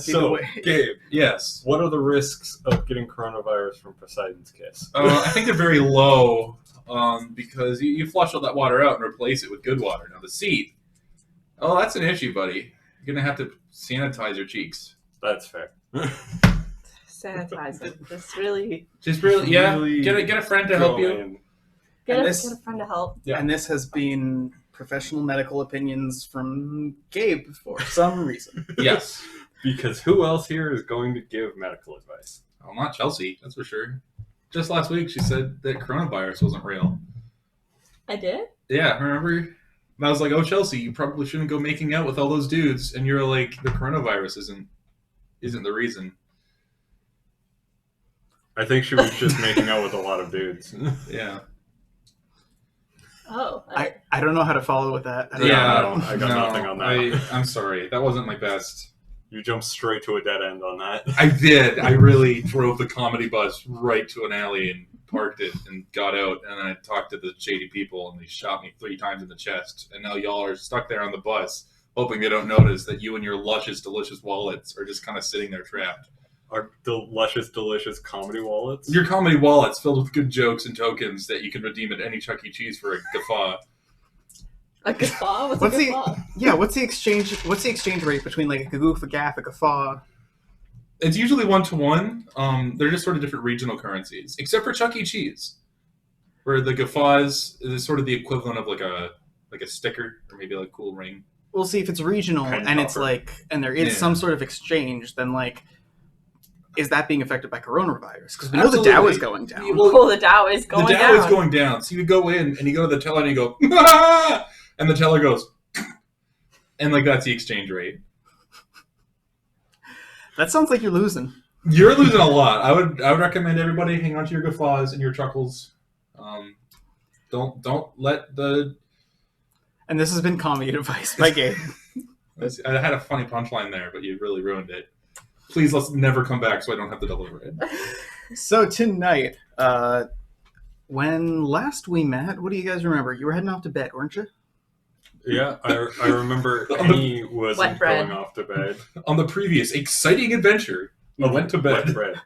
That'd be the way. Gabe, yes. What are the risks of getting coronavirus from Poseidon's kiss? I think they're very low because you flush all that water out and replace it with good water. Now the seed, that's an issue, buddy. You're gonna have to sanitize your cheeks. That's fair. Sanitize it. Just really Get a friend to help you. get a friend to help. Yeah. And this has been professional medical opinions from Gabe for some reason. Yes. Because who else here is going to give medical advice? Well, not Chelsea, that's for sure. Just last week, she said that coronavirus wasn't real. I did? Yeah, remember? And I was like, oh, Chelsea, you probably shouldn't go making out with all those dudes. And you're like, the coronavirus isn't the reason. I think she was just making out with a lot of dudes. Yeah. Oh. I don't know how to follow with that. I got nothing on that. I'm sorry. That wasn't my best. You jumped straight to a dead end on that. I did. I really drove the comedy bus right to an alley and parked it and got out. And I talked to the shady people and they shot me 3 times in the chest. And now y'all are stuck there on the bus, hoping they don't notice that you and your luscious, delicious wallets are just kind of sitting there trapped. Our luscious, delicious comedy wallets? Your comedy wallets filled with good jokes and tokens that you can redeem at any Chuck E. Cheese for a guffaw. A guffaw? What's a guffaw? What's the exchange rate between like a goof, a gaff, a guffaw? It's usually 1-to-1. They're just sort of different regional currencies, except for Chuck E. Cheese, where the guffaw is sort of the equivalent of like a sticker or maybe like a cool ring. We'll see if it's regional and it's like, and there is some sort of exchange, then like, is that being affected by coronavirus? Because we know the Dow is going down. Well, the Dow is going down. The Dow is going down. So you go in and you go to the teller and you go, ah! And the teller goes, and like that's the exchange rate. That sounds like you're losing. You're losing a lot. I would recommend everybody hang on to your guffaws and your chuckles. Don't let the. And this has been comedy advice by Gabe. I had a funny punchline there, but you really ruined it. Please let's never come back so I don't have to deliver it. So tonight, when last we met, what do you guys remember? You were heading off to bed, weren't you? Yeah, I remember Annie wasn't going off to bed. On the previous exciting adventure, we went to bed. Wet bread.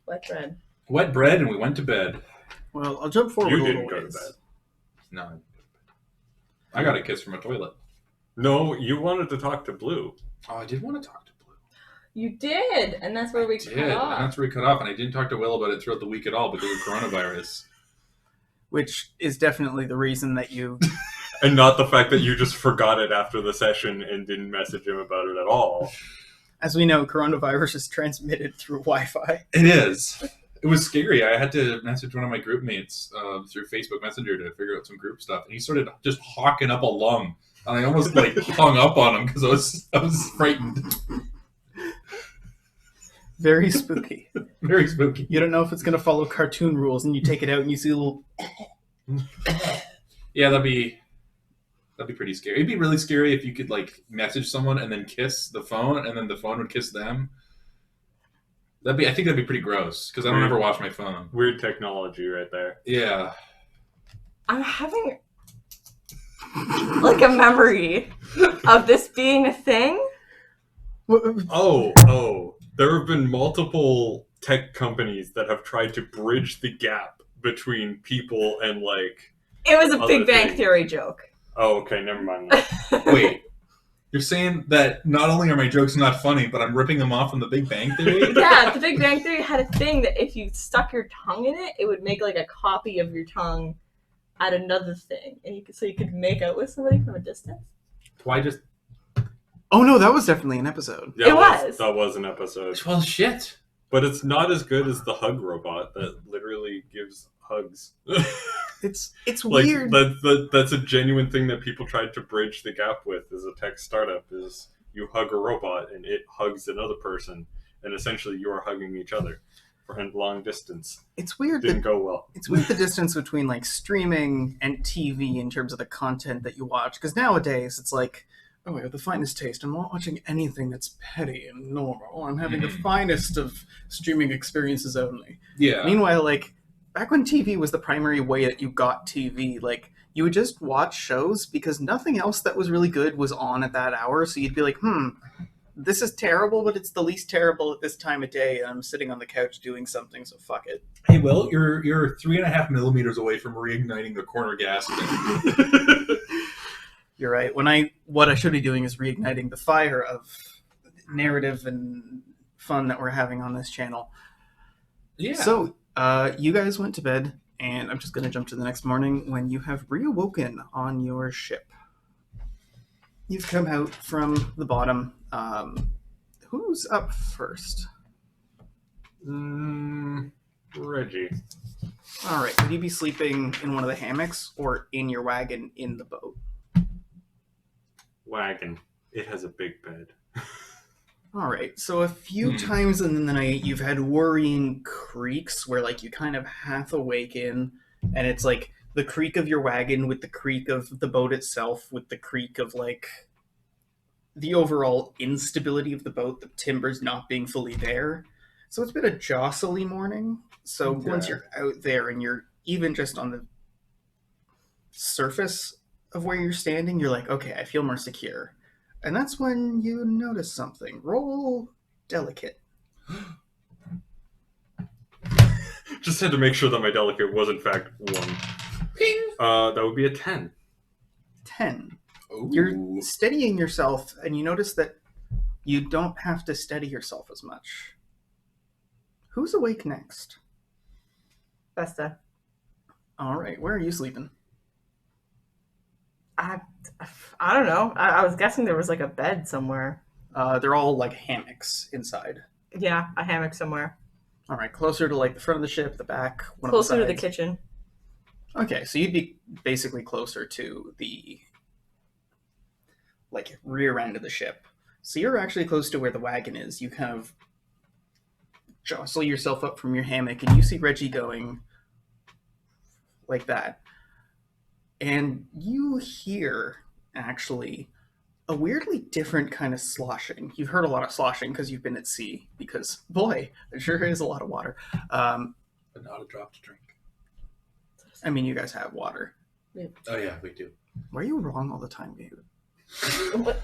Wet bread. Wet bread, and we went to bed. Well, I'll jump forward a little didn't go ways. to bed. No. I got a kiss from a toilet. No, you wanted to talk to Blue. Oh, I did want to talk to Blue. You did, and that's where we cut off. And that's where we cut off, and I didn't talk to Will about it throughout the week at all because of coronavirus. Which is definitely the reason that you... And not the fact that you just forgot it after the session and didn't message him about it at all. As we know, coronavirus is transmitted through Wi-Fi. It is. It was scary. I had to message one of my group mates through Facebook Messenger to figure out some group stuff, and he started just hawking up a lung, and I almost like hung up on him because I was frightened. Very spooky. Very spooky. You don't know if it's going to follow cartoon rules, and you take it out and you see a little... Yeah, that'd be pretty scary. It'd be really scary if you could like message someone and then kiss the phone, and then the phone would kiss them. I think that'd be pretty gross because I don't ever watch my phone. Weird technology right there. Yeah. I'm having like a memory of this being a thing. Oh. There have been multiple tech companies that have tried to bridge the gap between people and like... It was a Big Bang Theory joke. Oh, okay, never mind. Wait. You're saying that not only are my jokes not funny, but I'm ripping them off from the Big Bang Theory? Yeah, the Big Bang Theory had a thing that if you stuck your tongue in it, it would make like a copy of your tongue at another thing. And you could make out with somebody from a distance. Why just... Oh no, that was definitely an episode. Yeah, it was. That was an episode. Well, shit. But it's not as good as the hug robot that literally gives hugs. It's like, weird. That's a genuine thing that people tried to bridge the gap with as a tech startup, is you hug a robot and it hugs another person, and essentially you are hugging each other for long distance. It's weird. Didn't go well. It's weird the distance between like streaming and TV in terms of the content that you watch, because nowadays it's like, oh, I have the finest taste. I'm not watching anything that's petty and normal. I'm having the finest of streaming experiences only. Yeah. Meanwhile, like, back when TV was the primary way that you got TV, like, you would just watch shows because nothing else that was really good was on at that hour. So you'd be like, This is terrible, but it's the least terrible at this time of day. I'm sitting on the couch doing something, so fuck it. Hey, Will, you're 3.5 millimeters away from reigniting the corner gas again. You're right. What I should be doing is reigniting the fire of narrative and fun that we're having on this channel. Yeah. So, you guys went to bed, and I'm just going to jump to the next morning when you have reawoken on your ship. You've come out from the bottom. Who's up first? Reggie. All right. Would you be sleeping in one of the hammocks or in your wagon in the boat? Wagon. It has a big bed. All right. So a few times in the night, you've had worrying creaks where, like, you kind of half awaken, and it's like the creak of your wagon with the creak of the boat itself with the creak of, like, the overall instability of the boat, the timbers not being fully there. So it's been a jostly morning. So once you're out there and you're even just on the surface of where you're standing, you're like, okay, I feel more secure. And that's when you notice something. Roll delicate. Just had to make sure that my delicate was in fact 1. Ping! That would be a 10. 10. Ooh. You're steadying yourself, and you notice that you don't have to steady yourself as much. Who's awake next? Vesta. All right, where are you sleeping? I don't know. I was guessing there was like a bed somewhere. They're all like hammocks inside. Yeah, a hammock somewhere. All right, closer to like the front of the ship, the back, one Closer of to the the sides. kitchen. Okay, so you'd be basically closer to the like rear end of the ship. So you're actually close to where the wagon is. You kind of jostle yourself up from your hammock, and you see Reggie going like that. And you hear, actually, a weirdly different kind of sloshing. You've heard a lot of sloshing because you've been at sea, because, boy, there sure is a lot of water. But not a drop to drink. I mean, you guys have water. Oh, yeah, we do. Why are you wrong all the time, dude? Why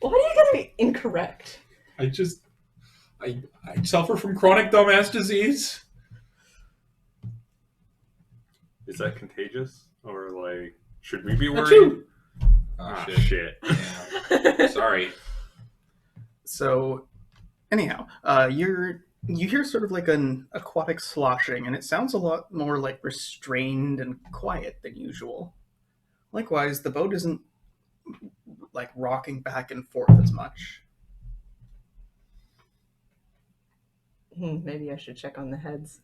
do you gotta be incorrect? I suffer from chronic dumbass disease. Is that contagious? Or, like, should we be worried? Achoo! Ah, Oh, shit. Yeah. Sorry. So, anyhow, you hear sort of like an aquatic sloshing, and it sounds a lot more like restrained and quiet than usual. Likewise, the boat isn't like rocking back and forth as much. Maybe I should check on the heads.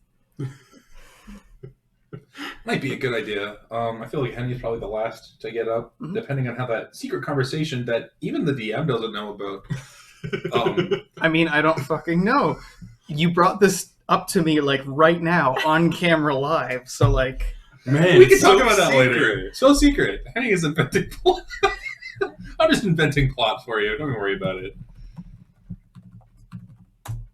Might be a good idea. I feel like Henry's probably the last to get up, depending on how that secret conversation that even the DM doesn't know about. I mean, I don't fucking know. You brought this up to me like right now on camera live, so like, Man, we can so talk about that later. secret. So secret. Henry is inventing plot. I'm just inventing plot for you. Don't worry about it.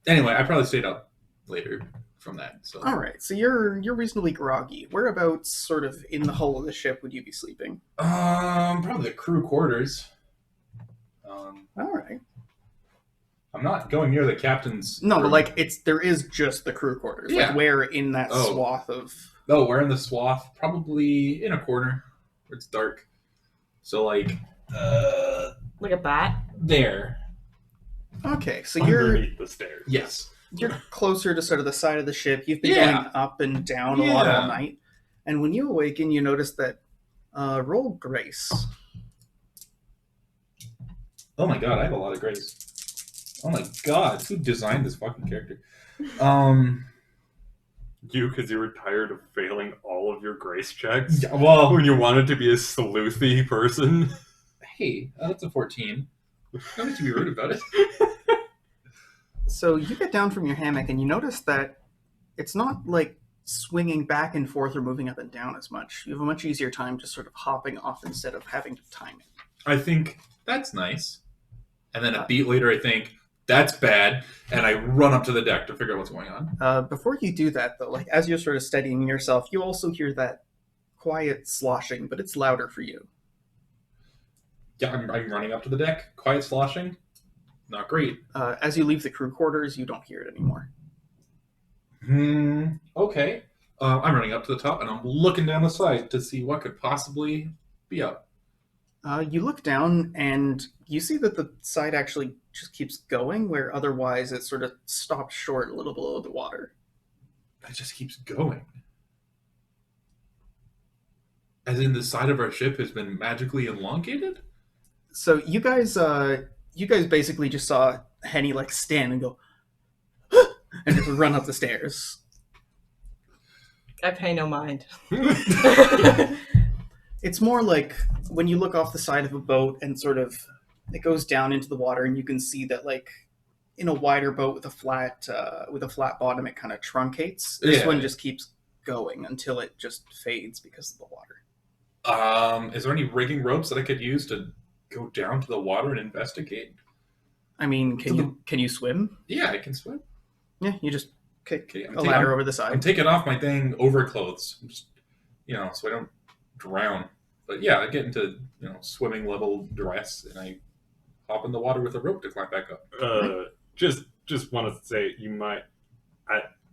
Anyway, I probably stayed up later from that. So. all right. So you're reasonably groggy. Whereabouts, sort of in the hull of the ship, would you be sleeping? Probably the crew quarters. All right. I'm not going near the captain's. No, room. but like there is just the crew quarters. Yeah. Like where in that Oh. swath of. No, we're in the swath, probably in a corner where it's dark. So like, Like a bat? there. Okay, so you're Underneath the stairs. Yes. closer to sort of the side of the ship. You've been Yeah. going up and down a lot Yeah. all night, and when you awaken, you notice that roll grace. Oh my god, I have a lot of grace. Oh my god, who designed this fucking character? You, because you were tired of failing all of your grace checks Well, when you wanted to be a sleuthy person. hey, that's a 14. Don't need to be rude about it. So you get down from your hammock and you notice that it's not like swinging back and forth or moving up and down as much. You have a much easier time just sort of hopping off instead of having to time it. I think that's nice. And then a beat later, I think that's bad, and I run up to the deck to figure out what's going on. Before you do that, though, like as you're sort of steadying yourself, you also hear that quiet sloshing, but it's louder for you. Yeah, I'm running up to the deck, quiet sloshing. Not great. As you leave the crew quarters, you don't hear it anymore. Okay. I'm running up to the top and I'm looking down the side to see what could possibly be up. You look down and you see that the side actually just keeps going, where otherwise it sort of stops short a little below the water. It just keeps going. As in the side of our ship has been magically elongated? So you guys basically just saw Henny like stand and go, and just run up the stairs. I pay no mind. It's more like when you look off the side of a boat and sort of it goes down into the water, and you can see that like in a wider boat with a flat bottom, it kind of truncates. This one just keeps going until it just fades because of the water. Is there any rigging ropes that I could use to go down to the water and investigate? I mean, can you swim? Yeah, I can swim. Yeah, you just kick Okay, a ladder over the side. I'm taking off my dang overclothes, just, so I don't drown. But yeah, I get into swimming level dress and I hop in the water with a rope to climb back up. Just want to say you might.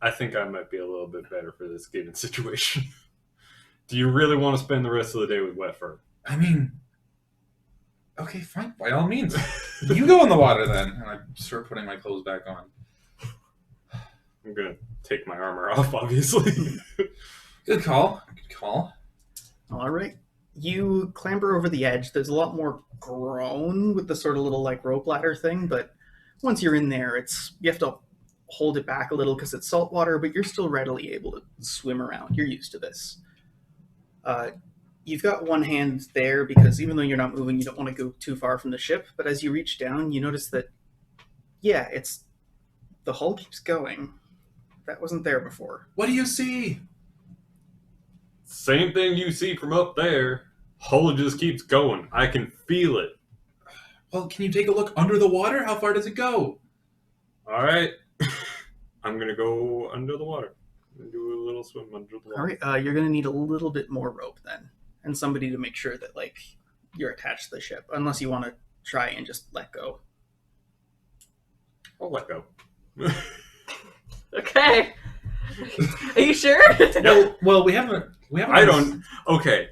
I think I might be a little bit better for this given situation. Do you really want to spend the rest of the day with wet fur? I mean, okay, fine. By all means, you go in the water then, and I start putting my clothes back on. I'm gonna take my armor off, obviously. Good call. Good call. All right. You clamber over the edge. There's a lot more groan with the sort of little like rope ladder thing, but once you're in there, you have to hold it back a little because it's salt water, but you're still readily able to swim around. You're used to this. You've got one hand there because even though you're not moving, you don't want to go too far from the ship. But as you reach down, you notice that, the hull keeps going. That wasn't there before. What do you see? Same thing you see from up there. Hull just keeps going. I can feel it. Well, can you take a look under the water? How far does it go? All right. I'm going to go under the water. I'm going to do a little swim under the water. All right. You're going to need a little bit more rope then, and somebody to make sure that like you're attached to the ship, unless you want to try and just let go. I'll let go. Okay. Are you sure? Well, we haven't. Okay.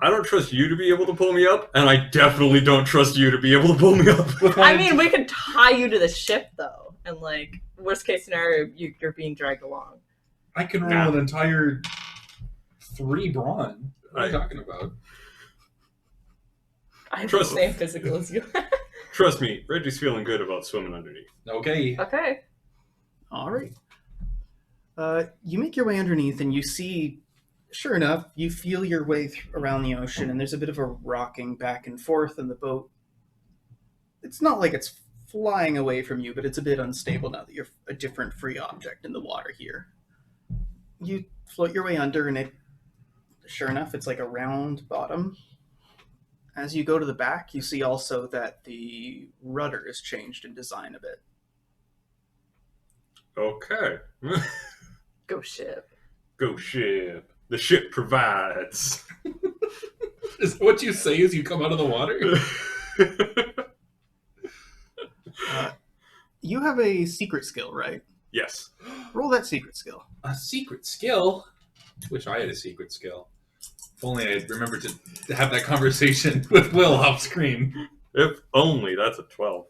I don't trust you to be able to pull me up, and I definitely don't trust you to be able to pull me up. I mean, we could tie you to the ship though, and like worst case scenario, you're being dragged along. I can roll an entire 3 brawn. What are you talking about? I have the same physical as you. Trust me, Reggie's feeling good about swimming underneath. Okay. Okay. All right. You make your way underneath, and you see, sure enough, you feel your way around the ocean, and there's a bit of a rocking back and forth in the boat. It's not like it's flying away from you, but it's a bit unstable now that you're a different free object in the water here. You float your way under, and sure enough, it's like a round bottom. As you go to the back, you see also that the rudder has changed in design a bit. Okay. Go ship. Go ship. The ship provides. Is that what you say as you come out of the water? You have a secret skill, right? Yes. Roll that secret skill. A secret skill? Wish I had a secret skill. If only I remembered to have that conversation with Will off screen. If only. That's a 12.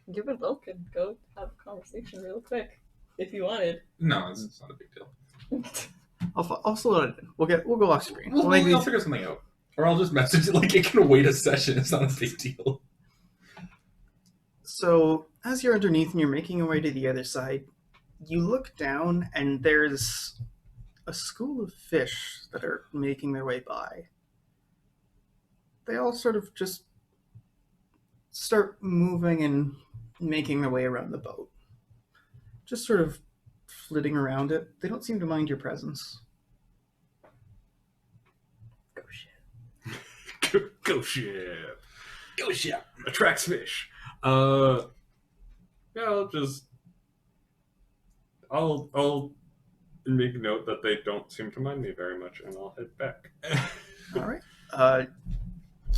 You and Will could go have a conversation real quick if you wanted. No, it's not a big deal. I'll slow it in. We'll go off screen. I'll figure something out. Or I'll just message it like it can wait a session. It's not a big deal. So, as you're underneath and you're making your way to the other side, you look down and there's a school of fish that are making their way by. They all sort of just start moving and making their way around the boat. Just sort of flitting around it. They don't seem to mind your presence. Go ship. Go ship. Go ship. Attracts fish. Yeah, I'll make a note that they don't seem to mind me very much, and I'll head back. All right.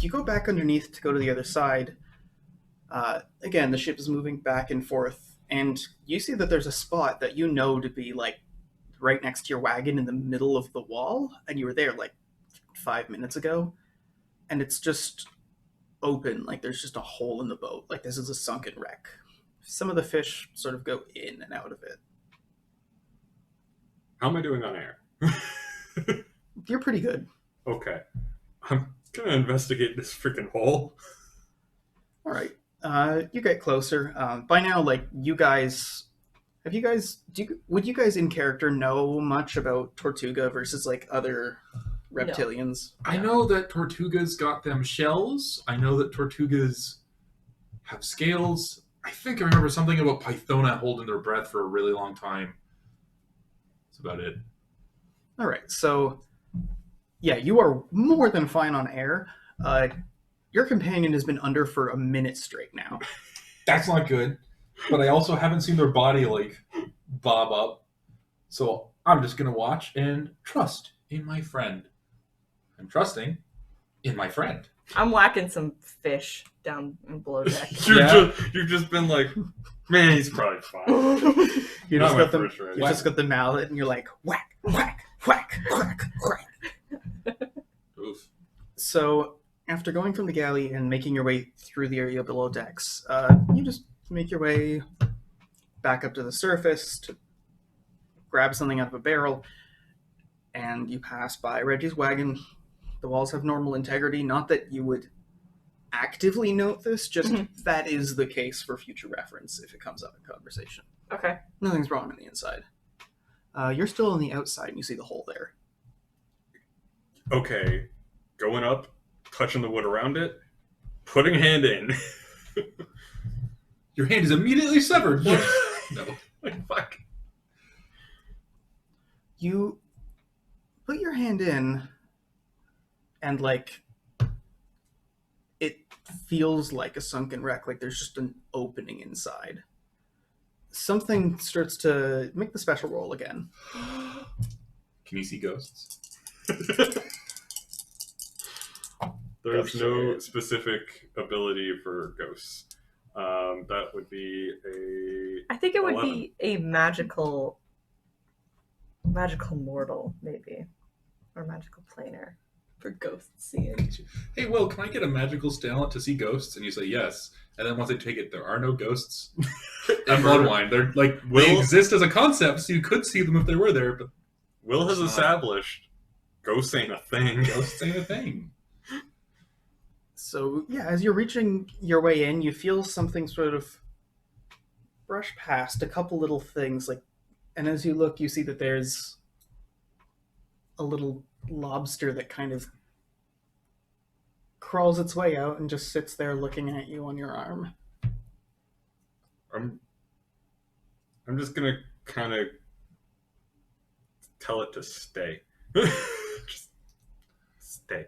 You go back underneath to go to the other side. Again, the ship is moving back and forth, and you see that there's a spot that you know to be like right next to your wagon in the middle of the wall, and you were there like 5 minutes ago, and it's just open, like there's just a hole in the boat, like this is a sunken wreck. Some of the fish sort of go in and out of it. How am I doing on air? You're pretty good. Okay. I'm gonna investigate this freaking hole. All right. You get closer. By now, like you guys, would you guys in character know much about Tortuga versus like other reptilians? I know that Tortugas got them shells. I know that Tortugas have scales. I think I remember something about Pythona holding their breath for a really long time. That's about it. All right. So, yeah, you are more than fine on air. Your companion has been under for a minute straight now. That's not good. But I also haven't seen their body like bob up. So I'm just gonna watch and trust in my friend. I'm trusting in my friend. I'm whacking some fish down in below deck. You've just been like, man, he's probably fine. You Not just my got the first round. you just got the mallet, and you're like whack, whack, whack, whack, whack. Oof. So after going from the galley and making your way through the area below decks, you just make your way back up to the surface to grab something out of a barrel, and you pass by Reggie's wagon. The walls have normal integrity. Not that you would actively note this, just that is the case for future reference if it comes up in conversation. Okay. Nothing's wrong on the inside. You're still on the outside, and you see the hole there. Okay, going up, touching the wood around it, putting a hand in. Your hand is immediately severed. What? No. Like, fuck. You put your hand in, and like it feels like a sunken wreck, like there's just an opening inside. Something starts to make the special roll again. Can you see ghosts? There's no specific ability for ghosts. That would be a. I think it would 11. be a magical mortal, maybe. Or magical planar for ghost seeing. Hey, Will, can I get a magical talent to see ghosts? And you say yes. And then once I take it, there are no ghosts. And Bloodwine, they're like, they exist as a concept, so you could see them if they were there, but Will has established ghosts ain't a thing. ghosts ain't a thing. So yeah, as you're reaching your way in, you feel something sort of brush past a couple little things, like, and as you look, you see that there's a little lobster that kind of crawls its way out and just sits there looking at you on your arm. I'm just gonna kind of tell it to stay. Just stay.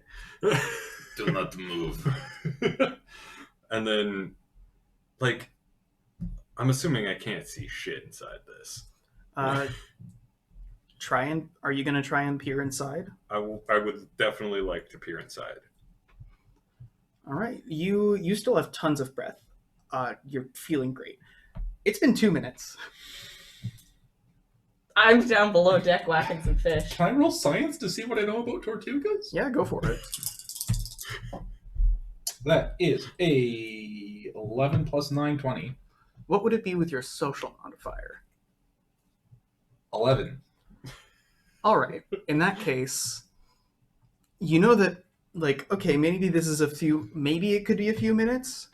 Do not move. And then, like, I'm assuming I can't see shit inside this. Are you gonna try and peer inside? I would definitely like to peer inside. All right, you still have tons of breath. You're feeling great. It's been 2 minutes. I'm down below deck whacking some fish. Can I roll science to see what I know about Tortugas? Yeah, go for it. That is a 11 plus 9, 20. What would it be with your social modifier? 11. All right. In that case, you know that, like, okay, maybe it could be a few minutes,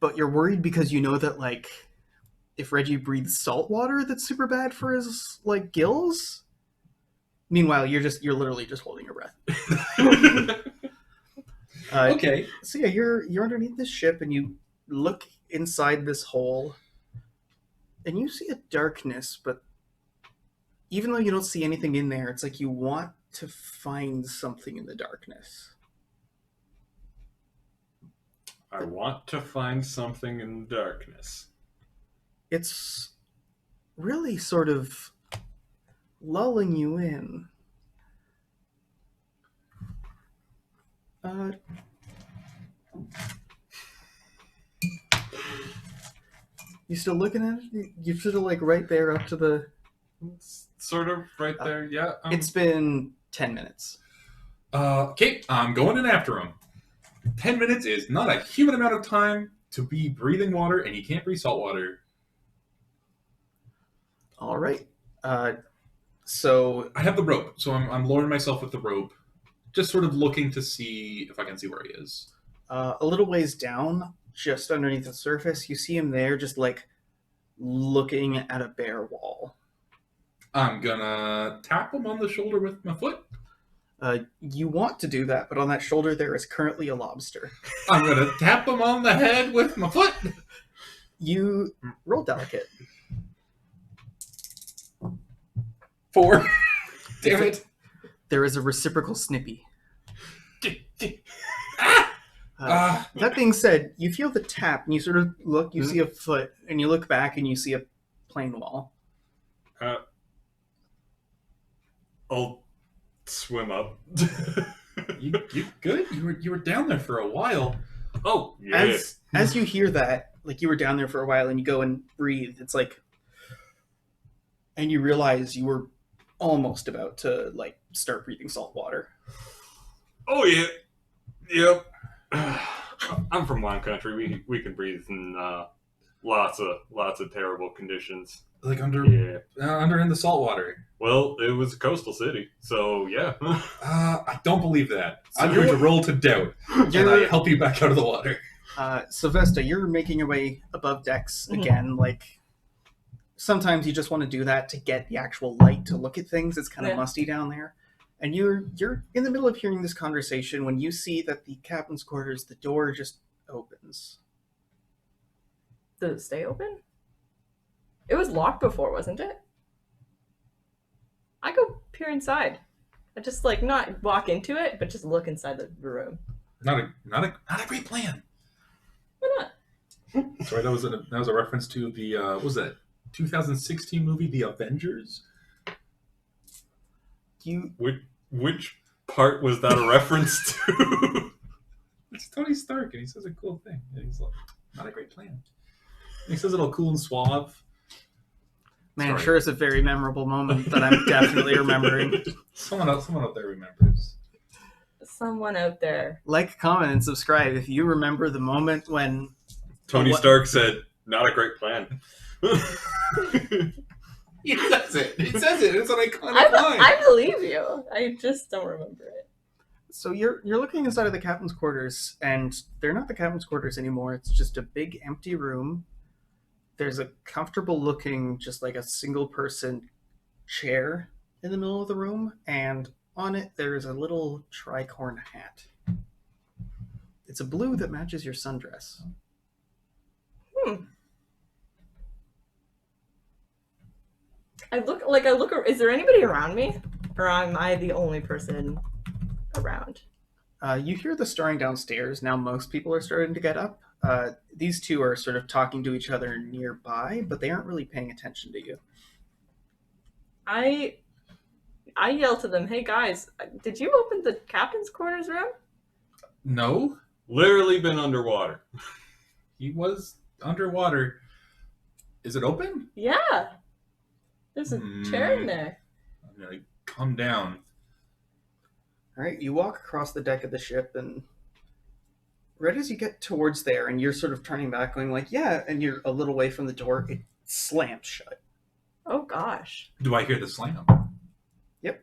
but you're worried because you know that, like, if Reggie breathes salt water, that's super bad for his, like, gills. Meanwhile, you're literally just holding your breath. Okay. So yeah, you're underneath this ship, and you look inside this hole, and you see a darkness, but even though you don't see anything in there, it's like you want to find something in the darkness. I want to find something in the darkness. It's really sort of lulling you in. You still looking at it? You're sort of like right there up to the... It's sort of right there. Yeah. It's been 10 minutes. Okay, I'm going in after him. 10 minutes is not a human amount of time to be breathing water, and he can't breathe salt water. All right. So I have the rope, so I'm lowering myself with the rope, just sort of looking to see if I can see where he is. a little ways down, just underneath the surface, you see him there just like looking at a bare wall. I'm gonna tap him on the shoulder with my foot. You want to do that, but on that shoulder there is currently a lobster. I'm gonna tap him on the head with my foot. You roll delicate. 4. Damn it. There is a reciprocal snippy. Ah! That being said, you feel the tap, and you sort of look, you see a foot, and you look back, and you see a plain wall. I'll swim up. You good? You were down there for a while. Oh, yeah. As you hear that, like you were down there for a while, and you go and breathe, it's like, and you realize you were almost about to like start breathing salt water. Oh, yeah. Yep. I'm from wine country. We can breathe in lots of terrible conditions. Like under in the salt water. Well, it was a coastal city, so yeah. I don't believe that. I'm going to roll to doubt, and I help you back out of the water. Sylvester, you're making your way above decks again. Like sometimes you just want to do that to get the actual light to look at things. It's kind of musty down there. And you're in the middle of hearing this conversation when you see that the captain's quarters, the door just opens. Does it stay open? It was locked before, wasn't it? I go peer inside. I just like not walk into it, but just look inside the room. Not a great plan. Why not? Sorry, that was a reference to the what was that 2016 movie, The Avengers? Which part was that a reference to? It's Tony Stark, and he says a cool thing. And he's like, not a great plan. And he says it all cool and suave. Man, sorry. Sure is a very memorable moment that I'm definitely remembering. Someone out there remembers. Someone out there. Like, comment, and subscribe if you remember the moment when Tony Stark said, "Not a great plan." It says it. It says it. It's an iconic line. I believe you. I just don't remember it. So you're looking inside of the captain's quarters, and they're not the captain's quarters anymore. It's just a big empty room. There's a comfortable looking, just like a single person chair in the middle of the room, and on it there is a little tricorn hat. It's a blue that matches your sundress. I look. Is there anybody around me, or am I the only person around? You hear the stirring downstairs. Now most people are starting to get up. These two are sort of talking to each other nearby, but they aren't really paying attention to you. I yell to them, "Hey guys, did you open the captain's quarters room?" No. Literally been underwater. He was underwater. Is it open? Yeah. There's a chair in there. I'm gonna come down. All right, you walk across the deck of the ship, and right as you get towards there, and you're sort of turning back, going like, "Yeah," and you're a little way from the door, it slams shut. Oh gosh. Do I hear the slam? Yep.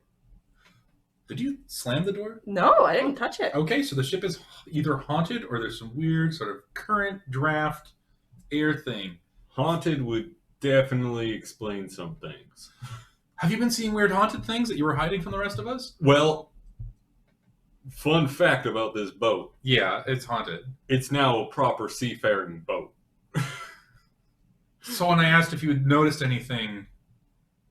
Did you slam the door? No, I didn't touch it. Okay, so the ship is either haunted or there's some weird sort of current draft air thing. Haunted would definitely explain some things. Have you been seeing weird haunted things that you were hiding from the rest of us? Well, fun fact about this boat. Yeah, it's haunted. It's now a proper seafaring boat. So when I asked if you had noticed anything...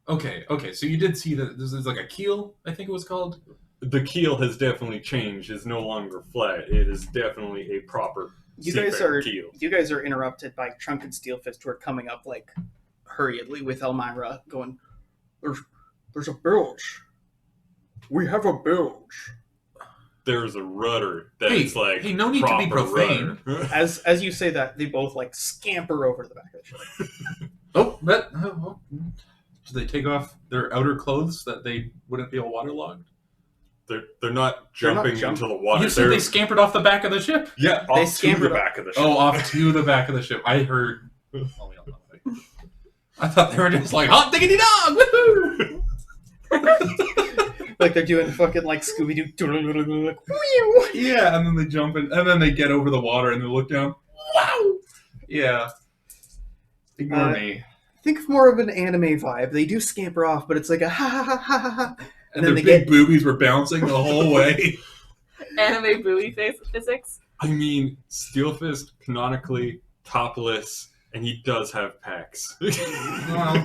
Okay, so you did see that there's like a keel, I think it was called? The keel has definitely changed. It's no longer flat. It is definitely a proper keel. You guys are interrupted by Trunk and Steelfist, who are coming up like hurriedly with Elmira going, there's a bilge. We have a bilge. there's a rudder that's hey, no need to be proper profane. rudder. As you say that, they both like scamper over the back of the ship. Do they take off their outer clothes that they wouldn't be waterlogged? They're not jumping into the water. You said they scampered off the back of the ship? Yeah, They off to scampered the up- back of the ship. Oh, off to the back of the ship. I heard. Oh, we don't know. I thought they were just like, hot diggity dog! Woohoo! Like they're doing fucking like Scooby Doo. Yeah, and then they jump in, and then they get over the water and they look down. Wow! Yeah. Ignore me. Think of more of an anime vibe. They do scamper off, but it's like a ha ha ha ha ha ha. And then their they big boobies were bouncing the whole way. Anime buoy physics. I mean, Steelfist canonically topless, and he does have pecs. Well,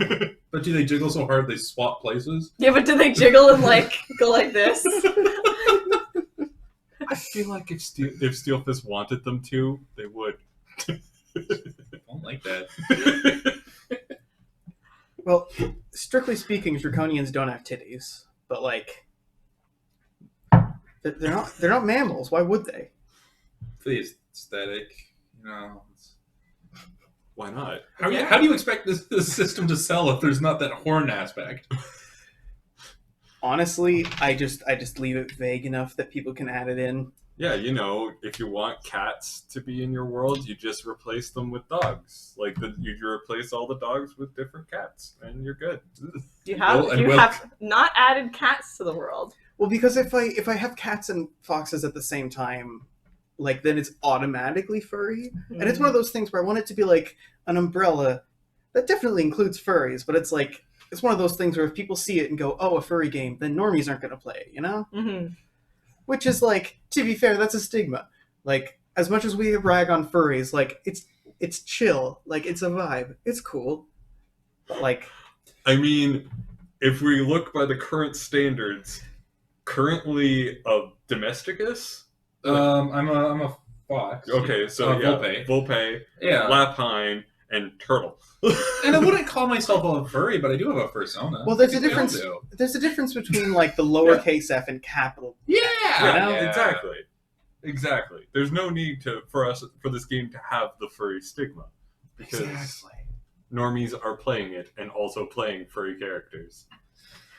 but do they jiggle so hard they swap places? Yeah, but do they jiggle and like go like this? I feel like if Steelfist wanted them to, they would. I don't like that. Well, strictly speaking, Draconians don't have titties, but like they're not mammals. Why would they? For the aesthetic, you know. Why not? How do you expect this system to sell if there's not that horn aspect? Honestly, I just leave it vague enough that people can add it in. Yeah, you know, if you want cats to be in your world, you just replace them with dogs. Like you replace all the dogs with different cats, and you're good. You have not added cats to the world. Well, because if I have cats and foxes at the same time, like then it's automatically furry, and it's one of those things where I want it to be like an umbrella that definitely includes furries, but it's like it's one of those things where if people see it and go, "Oh, a furry game," then normies aren't going to play it, you know? Mm-hmm. Which is like, to be fair, that's a stigma. Like, as much as we rag on furries, like it's chill, like it's a vibe, it's cool, but like, I mean, if we look by the current standards, currently a domesticus. I'm a fox. Okay, so Volpe, Yeah. Lapine, and turtle. And I wouldn't call myself a furry, but I do have a fursona. well, there's a I think we all difference. do. There's a difference between like the lowercase f and capital. Yeah, You know? yeah. Exactly. There's no need for this game to have the furry stigma, because normies are playing it and also playing furry characters.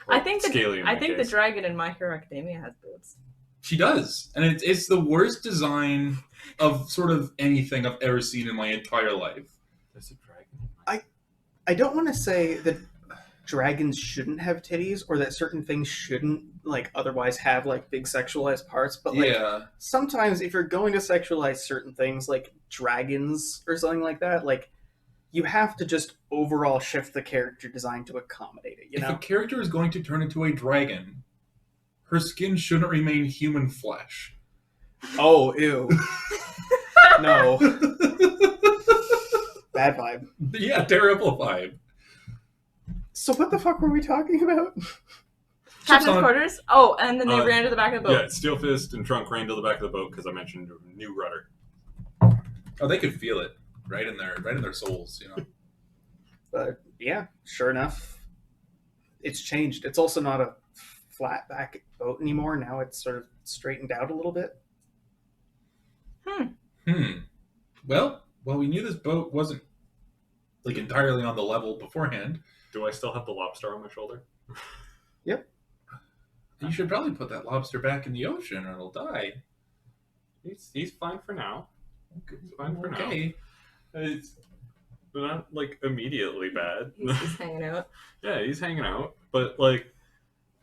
I think Scaly in my the case. dragon in My Hero Academia has boobs. She does, and it's the worst design of sort of anything I've ever seen in my entire life. There's a dragon. I don't want to say that dragons shouldn't have titties or that certain things shouldn't like otherwise have like big sexualized parts, but like Yeah, sometimes if you're going to sexualize certain things like dragons or something like that, like you have to just overall shift the character design to accommodate it, you if a know? character is going to turn into a dragon, her skin shouldn't remain human flesh. Oh, ew. No. Bad vibe. Yeah, terrible vibe. So what the fuck were we talking about? Captain's on- quarters? Oh, and then they Uh, ran to the back of the Yeah, boat. Steelfist and Trunk ran to the back of the boat because I mentioned a new rudder. Oh, they could feel it right in their souls, you know. But yeah, sure enough, it's changed. It's also not a flat back boat anymore. Now it's sort of straightened out a little bit. Well, we knew this boat wasn't like entirely on the level beforehand. Do I still have the lobster on my shoulder? You should probably put that lobster back in the ocean or it'll die. He's fine for now. He's fine for now. Okay. It's not like immediately bad. He's hanging out. Yeah, he's hanging out. But like,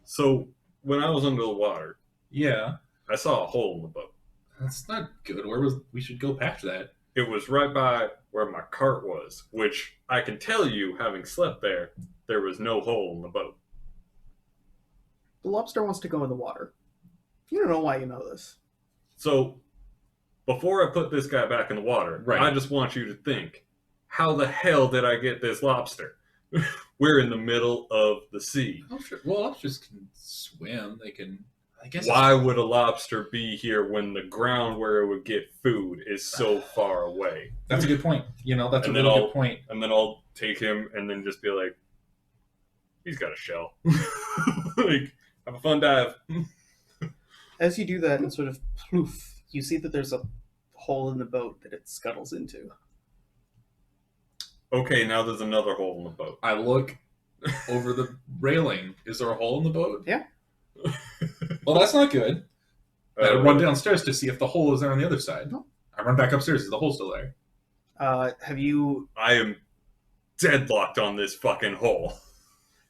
so when I was under the water, Yeah. I saw a hole in the boat. That's not good. We should go patch that. It was right by where my cart was, which I can tell you, having slept there, there was no hole in the boat. The lobster wants to go in the water. You don't know why you know this. So, before I put this guy back in the water, Right. I just want you to think, how the hell did I get this lobster? We're in the middle of the sea. Oh, sure. Well, lobsters can swim. They can. I guess. Why would a lobster be here when the ground where it would get food is so far away? That's a good point. You know, that's And a then really I'll- good point. And then I'll take him and then just be like, he's got a shell. Like, have a fun dive. As you do that and sort of poof, you see that there's a hole in the boat that it scuttles into. Okay, now there's another hole in the boat. I look over the railing. Is there a hole in the boat? Yeah. Well, that's not good. I run downstairs to see if the hole is there on the other side. No. I run back upstairs. Is the hole still there? Have you... I am deadlocked on this fucking hole.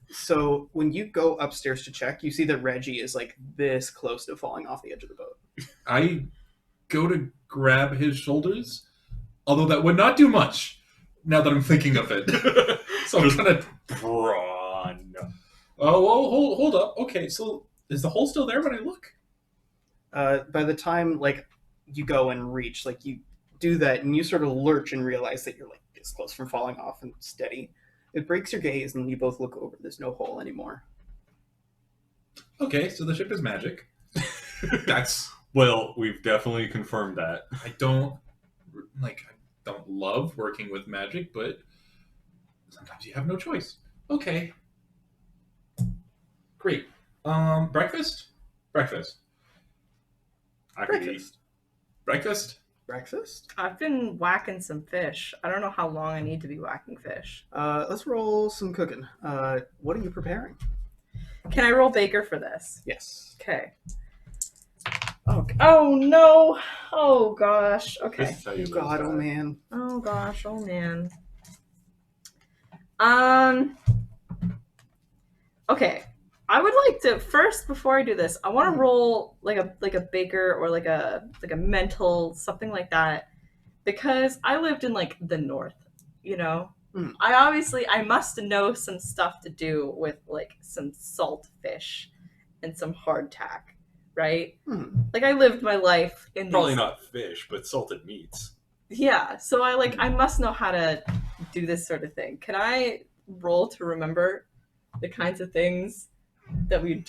So when you go upstairs to check, you see that Reggie is like this close to falling off the edge of the boat. I go to grab his shoulders, although that would not do much now that I'm thinking of it. So I'm kind of... Brawn. Oh, well, hold up. Okay, so is the hole still there when I look? By the time like you go and reach, like you do that and you sort of lurch and realize that you're like this close from falling off and steady. It breaks your gaze and you both look over. There's no hole anymore. Okay, so the ship is magic. That's... Well, we've definitely confirmed that. I don't love working with magic, but sometimes you have no choice. Okay. Great. Breakfast? Breakfast. I could eat. Breakfast. Breakfast? Breakfast? I've been whacking some fish. I don't know how long I need to be whacking fish. Let's roll some cooking. What are you preparing? Can I roll Baker for this? Yes. Okay. Oh no! Oh gosh. Okay. This is how you God, lose oh that. man. Oh gosh. Oh man. Okay. I would like to first, before I do this, I want to roll like a Baker or like a mental something like that, because I lived in like the north, you know. I must know some stuff to do with like some salt fish and some hardtack, right? Like I lived my life in Probably these... not fish, but salted meats. Yeah, so I must know how to do this sort of thing. Can I roll to remember the kinds of things that we'd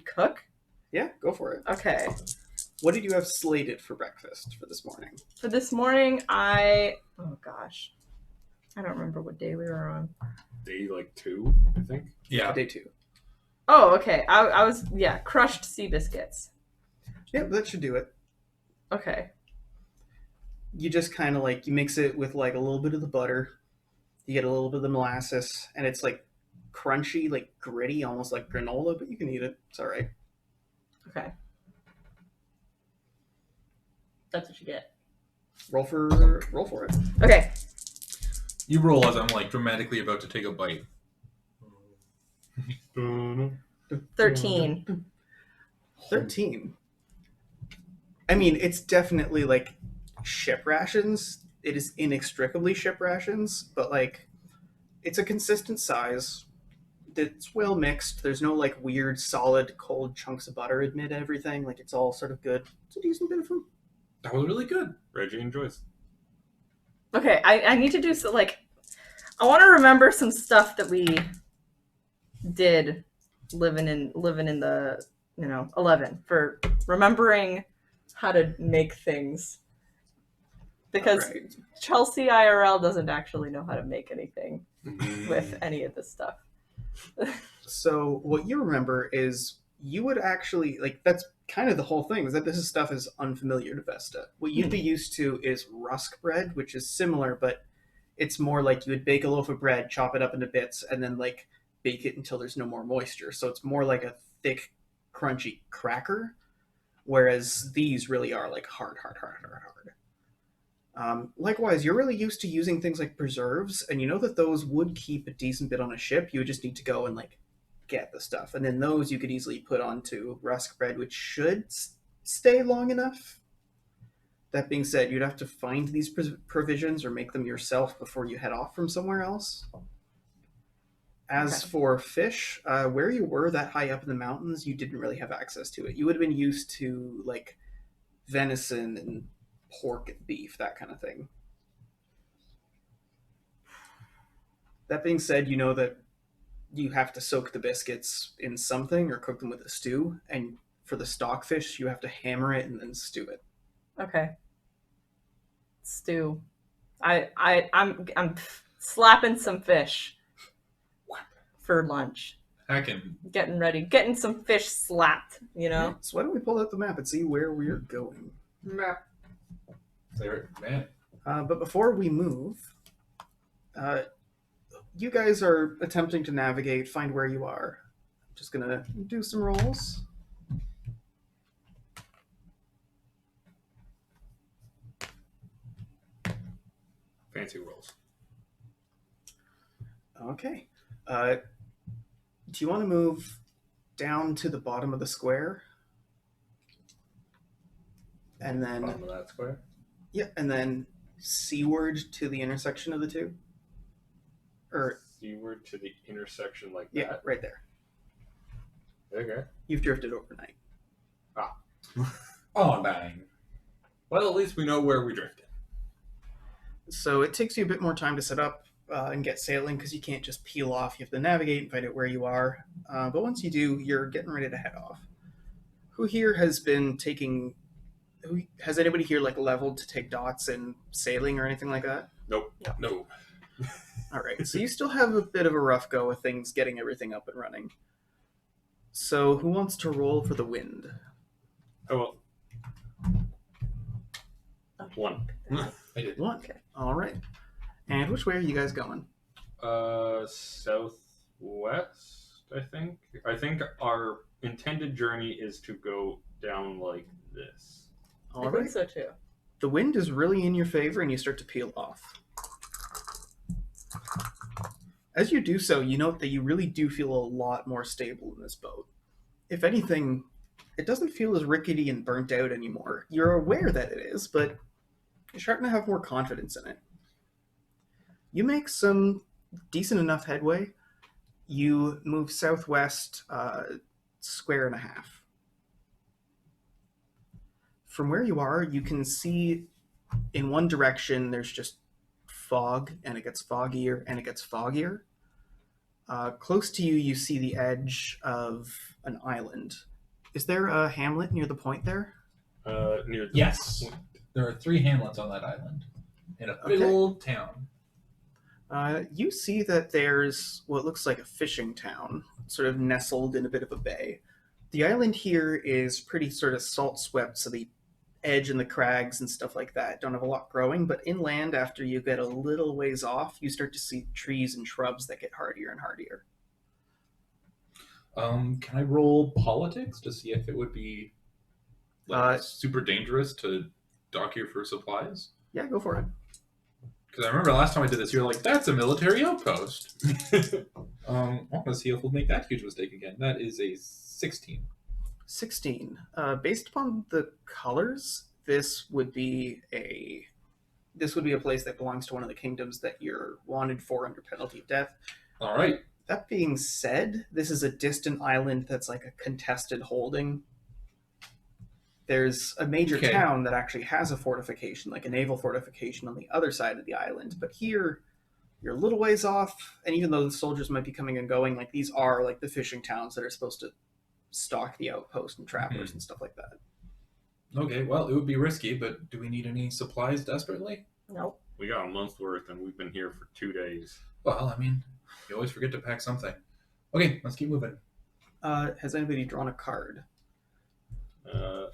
cook? Yeah, go for it. Okay. What did you have slated for breakfast for this morning? For this morning, oh gosh, I don't remember what day we were on. Day like 2, I think. Yeah. Day 2. Oh, okay. I was crushed sea biscuits. Yeah, that should do it. Okay. You just kind of like, you mix it with like a little bit of the butter. You get a little bit of the molasses, and it's like crunchy, like gritty, almost like granola, but you can eat it. It's all right. Okay. That's what you get. Roll for it. Okay. You roll as I'm like dramatically about to take a bite. 13. 13. I mean, it's definitely like ship rations. It is inextricably ship rations, but like it's a consistent size. It's well mixed. There's no like weird solid cold chunks of butter amid everything. Like it's all sort of good. It's a decent bit of food. That was really good. Reggie enjoys. Okay, I need to do so, like, I want to remember some stuff that we did living in the 11 for remembering how to make things, because Right. Chelsea IRL doesn't actually know how to make anything with any of this stuff. So what you remember is you would actually like that's kind of the whole thing is that this stuff is unfamiliar to Vesta. What you'd be used to is rusk bread, which is similar, but it's more like you would bake a loaf of bread, chop it up into bits, and then like bake it until there's no more moisture. So it's more like a thick, crunchy cracker, whereas these really are like hard. Likewise, you're really used to using things like preserves, and you know that those would keep a decent bit on a ship. You would just need to go and like get the stuff, and then those you could easily put onto rusk bread, which should stay long enough. That being said, you'd have to find these provisions or make them yourself before you head off from somewhere else. As for fish, where you were that high up in the mountains, you didn't really have access to it. You would have been used to like venison and pork and beef, that kind of thing. That being said, you know that you have to soak the biscuits in something or cook them with a stew, and for the stockfish, you have to hammer it and then stew it. Okay. Stew. I'm slapping some fish for lunch. Hacking. getting ready, getting some fish slapped. You know. So why don't we pull out the map and see where we're going? Map. There, man. But before we move, you guys are attempting to navigate, find where you are. I'm just gonna do some rolls. Fancy rolls. Okay. Do you want to move down to the bottom of the square? And then, Bottom of that square. yeah, and then seaward to the intersection of the two? Or, Seaward to the intersection like yeah, that. right there. Okay. You've drifted overnight. Oh, bang. Well, at least we know where we drifted. So it takes you a bit more time to set up and get sailing because you can't just peel off. You have to navigate and find out where you are. But once you do, you're getting ready to head off. Who here has been taking... Has anybody here like leveled to take dots in sailing or anything like that? Nope. No. All right, so you still have a bit of a rough go with things, getting everything up and running. So who wants to roll for the wind? Oh, well. One. I did. One. Okay. All right. And which way are you guys going? Southwest, I think. I think our intended journey is to go down like this. All I right. think so too. The wind is really in your favor, and you start to peel off. As you do so, you note that you really do feel a lot more stable in this boat. If anything, it doesn't feel as rickety and burnt out anymore. You're aware that it is, but you're starting to have more confidence in it. You make some decent enough headway. You move southwest square and a half. From where you are, you can see in one direction there's just fog, and it gets foggier and it gets foggier. Close to you, you see the edge of an island. Is there a hamlet near the point there? Near the Yes. There are 3 hamlets on that island in a big Okay. old town. You see that there's what looks like a fishing town, sort of nestled in a bit of a bay. The island here is pretty sort of salt swept, so the edge and the crags and stuff like that don't have a lot growing, but inland, after you get a little ways off, you start to see trees and shrubs that get hardier and hardier. Can I roll politics to see if it would be super dangerous to dock here for supplies? Yeah, go for it. Because I remember last time I did this, you were like, "That's a military outpost." I want to see if we'll make that huge mistake again. That is a 16. 16. Based upon the colors, this would be a place that belongs to one of the kingdoms that you're wanted for under penalty of death. All right. That being said, this is a distant island that's like a contested holding. There's a major Okay. town that actually has a fortification, like a naval fortification on the other side of the island. But here, you're a little ways off, and even though the soldiers might be coming and going, like these are like the fishing towns that are supposed to stock the outpost and trappers and stuff like that. Okay, well, it would be risky, but do we need any supplies desperately? Nope. We got a month's worth, and we've been here for 2 days. Well, I mean, you always forget to pack something. Okay, let's keep moving. Has anybody drawn a card? Uh,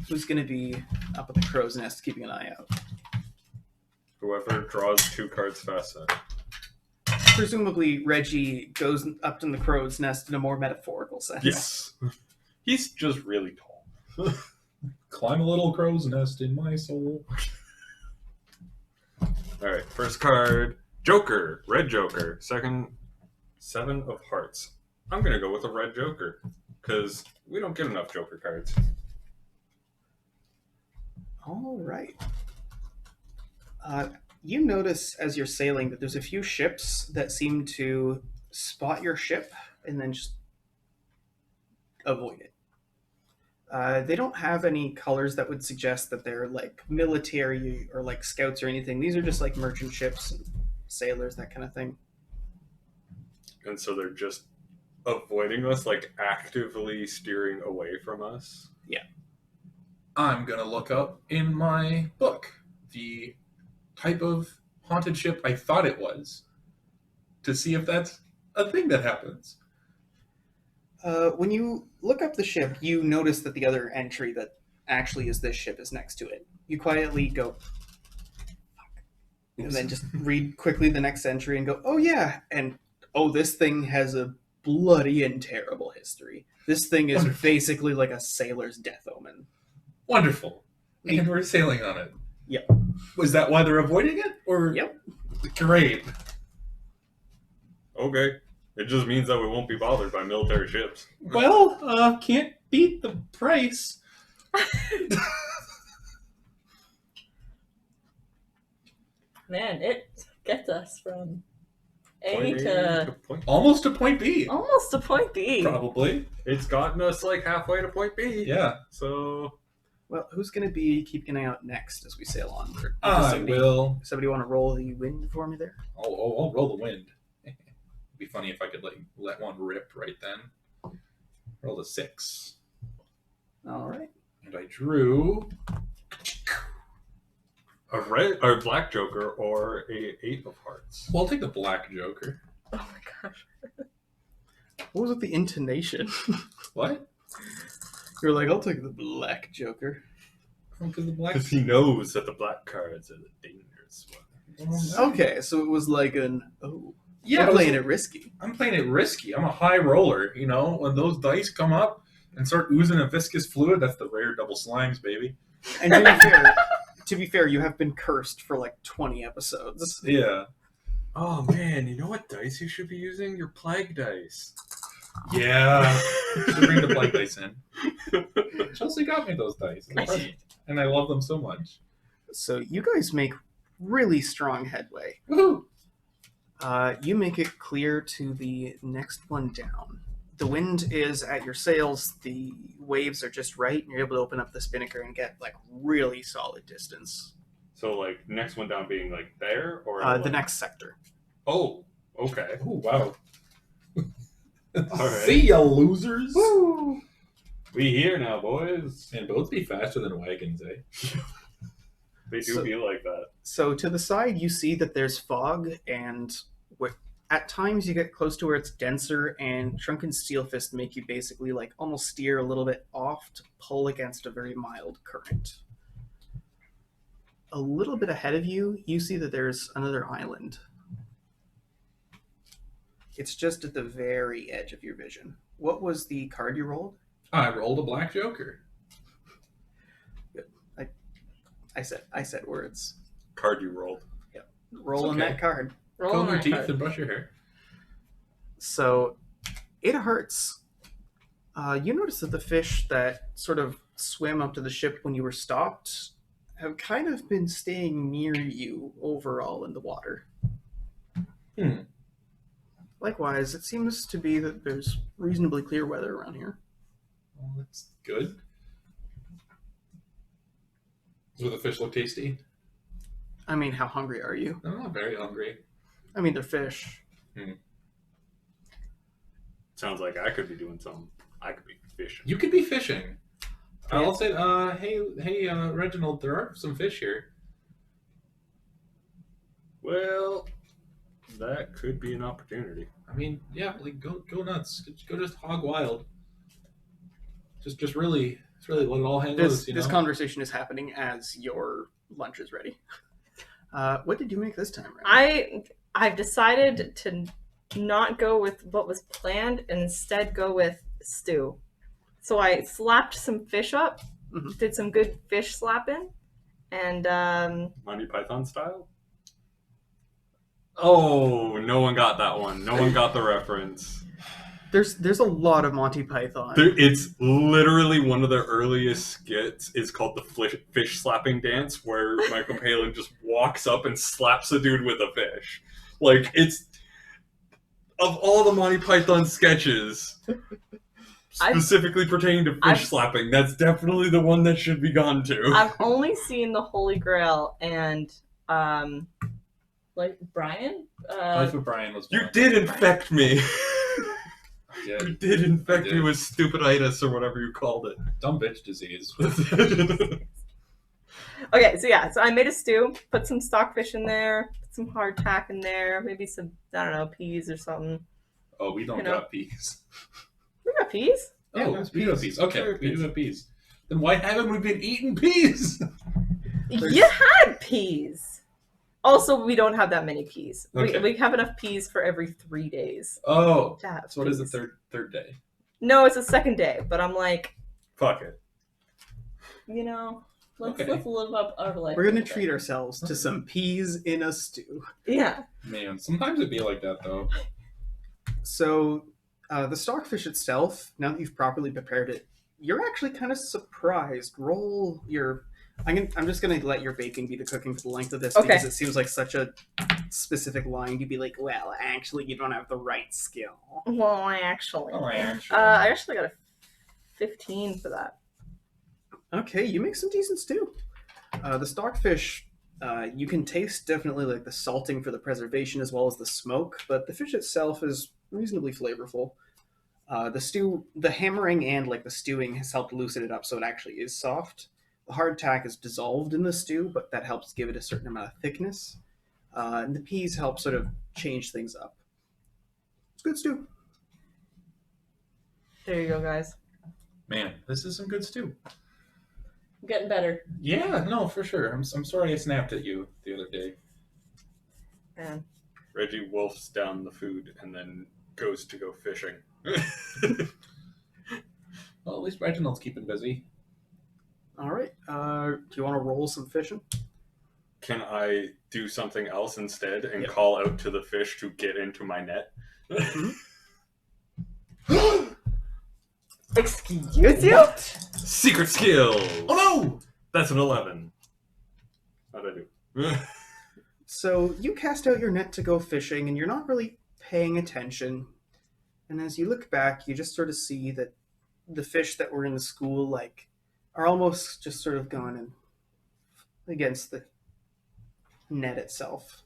Who's going to be up at the crow's nest keeping an eye out? whoever draws 2 cards faster. Presumably, Reggie goes up in the crow's nest in a more metaphorical sense. Yes. He's just really tall. Climb a little crow's nest in my soul. All right, first card, Joker, red Joker. Second, 7 of hearts. I'm going to go with a red Joker because we don't get enough Joker cards. All right. You notice as you're sailing that there's a few ships that seem to spot your ship and then just avoid it. They don't have any colors that would suggest that they're like military or like scouts or anything. These are just like merchant ships and sailors, that kind of thing. And so they're just avoiding us, like actively steering away from us. I'm going to look up in my book the type of haunted ship I thought it was to see if that's a thing that happens. When you look up the ship, you notice that the other entry that actually is this ship is next to it. You quietly go, and then just read quickly the next entry and go, oh yeah, and oh, this thing has a bloody and terrible history. This thing is Wonderful. basically like a sailor's death omen. Wonderful. And we're sailing on it. Yep. Was that why they're avoiding it? Or Yep. Great. Okay. It just means that we won't be bothered by military ships. Well, can't beat the price. Man, it gets us from A Point to point. Almost to point B. almost to point B. Probably. It's gotten us like halfway to point B. Yeah. So Well, who's going to be keeping an eye out next as we sail onward? I Somebody- will. Somebody want to roll the wind for me there? I'll roll the wind. It'd be funny if I could let one rip right then. Rolled a 6. All right. And I drew a red or black joker or a 8 of hearts. Well, I'll take the black joker. Oh my gosh. What was with the intonation? What? You're like, I'll take the black joker. Because the black. Because he knows that the black cards are the dangerous ones. Okay, so it was like an, oh, Yeah, you're playing it risky. I'm playing it risky. I'm a high roller. You know, when those dice come up and start oozing a viscous fluid, that's the rare double slimes, baby. And to be fair, you have been cursed for like 20 episodes. Yeah. Oh man, you know what dice you should be using? Your plague dice. Yeah. Should bring the black dice in. Chelsea got me those dice. And I love them so much. So you guys make really strong headway. Woohoo! You make it clear to the next one down. The wind is at your sails, the waves are just right, and you're able to open up the spinnaker and get like really solid distance. So like next one down being like there or The like- next sector. Oh, okay. Oh, wow. right. See ya, losers. Woo! We here now, boys. And boats be faster than wagons, eh? They do So- feel like that. So to the side, you see that there's fog, and at times you get close to where it's denser, and Shrunken Steelfist make you basically like almost steer a little bit off to pull against a very mild current. A little bit ahead of you, you see that there's another island. It's just at the very edge of your vision. What was the card you rolled? I rolled a black joker. I said words. Card you rolled. Roll on okay. that card. Roll Comb on your my teeth card. and brush your hair. So it hurts. You notice that the fish that sort of swim up to the ship when you were stopped have kind of been staying near you overall in the water. Hmm. Likewise, it seems to be that there's reasonably clear weather around here. Well, that's good. Do the fish look tasty? I mean, how hungry are you? I'm not very hungry. I mean, they're fish. Sounds like I could be doing something. I could be fishing. You could be fishing. Yeah. I'll say, hey, Reginald, there are some fish here. Well, that could be an opportunity. I mean, yeah, like go nuts. Go just hog wild. Just really let it all hang loose, This conversation is happening as your lunch is ready. What did you make this time, Ryan? I've decided to not go with what was planned and instead go with stew. So I slapped some fish up, Mhm. did some good fish slapping, and Monty Python style? Oh, no one got that one. No one got the reference. There's a lot of Monty Python. It's literally one of their earliest skits. It's called the fish slapping dance, where Michael Palin just walks up and slaps a dude with a fish. Like, it's... Of all the Monty Python sketches, specifically pertaining to fish slapping, that's definitely the one that should be gone to. I've only seen the Holy Grail and like Brian. Life of Brian was. You did infect me. Yeah, You did infect I me did. with stupiditis or whatever you called it. dumb bitch disease. Okay, so I made a stew, put some stockfish in there, put some hardtack in there, maybe some, I don't know, peas or something. Oh, we don't You know. got peas. We got peas. Yeah, Oh, there's we do have peas. peas. Okay, Sure, we do have peas. Then why haven't we been eating peas? You had peas. Also, we don't have that many peas. Okay. We have enough peas for every 3 days. Oh, To have so what is the peas. third day? No, it's the second day, but I'm like, Fuck it. you know, let's Okay. live up our life. We're a gonna little treat ourselves to some peas in a stew. bit. Yeah. Man, sometimes it'd be like that though. So, the stockfish itself, now that you've properly prepared it, you're actually kind of surprised. Roll your. I'm just gonna let your baking be the cooking for the length of this Okay. because it seems like such a specific line to be like, well, actually, you don't have the right skill. Well, I actually. actually. I actually got a 15 for that. Okay, you make some decent stew. The stockfish, you can taste definitely like the salting for the preservation as well as the smoke, but the fish itself is reasonably flavorful. The hammering and like the stewing has helped loosen it up so it actually is soft. The hardtack is dissolved in the stew, but that helps give it a certain amount of thickness. And the peas help sort of change things up. It's good stew. There you go, guys. Man, this is some good stew. I'm getting better. Yeah, no, for sure. I'm sorry I snapped at you the other day. Man. Reggie wolfs down the food and then goes to go fishing. Well, at least Reginald's keeping busy. All right. Do you want to roll some fishing? Can I do something else instead and Yep. call out to the fish to get into my net? Excuse you? Secret skills! Oh no! That's an 11. How'd I do? So you cast out your net to go fishing, and you're not really paying attention. And as you look back, you just sort of see that the fish that were in the school, like, are almost just sort of going in against the net itself.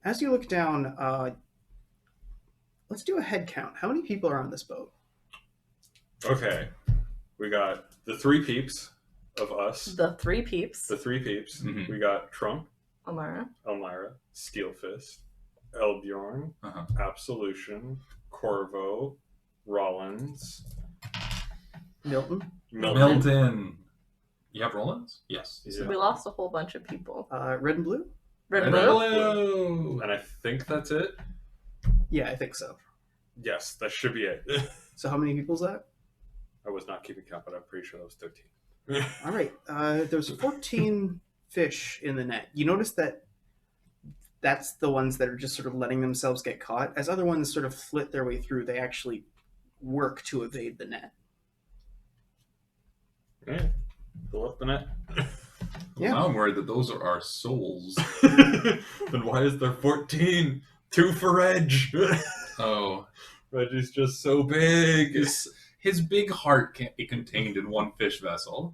As you look down, let's do a head count. How many people are on this boat? Okay. We got the 3 peeps of us. The 3 peeps. The 3 peeps. Mhm. We got Trump, Amara. Elmira, Steelfist, Elbjorn, Uh-huh. Absolution, Corvo, Rollins, Milton, Milton. You have Rollins? Yes. Yeah. We lost a whole bunch of people. Red and Blue? Red and Red blue? Blue. And I think that's it. Yeah, I think so. Yes, that should be it. So how many people's that? I was not keeping count, but I'm pretty sure that was 13. All right. There's 14 fish in the net. You notice that that's the ones that are just sort of letting themselves get caught. As other ones sort of flit their way through, they actually work to evade the net. Yeah. Fill up the net. Yeah. Now I'm worried that those are our souls. Then why is there 14? 2 for Reg. Oh. Reggie's just so big. His big heart can't be contained in one fish vessel.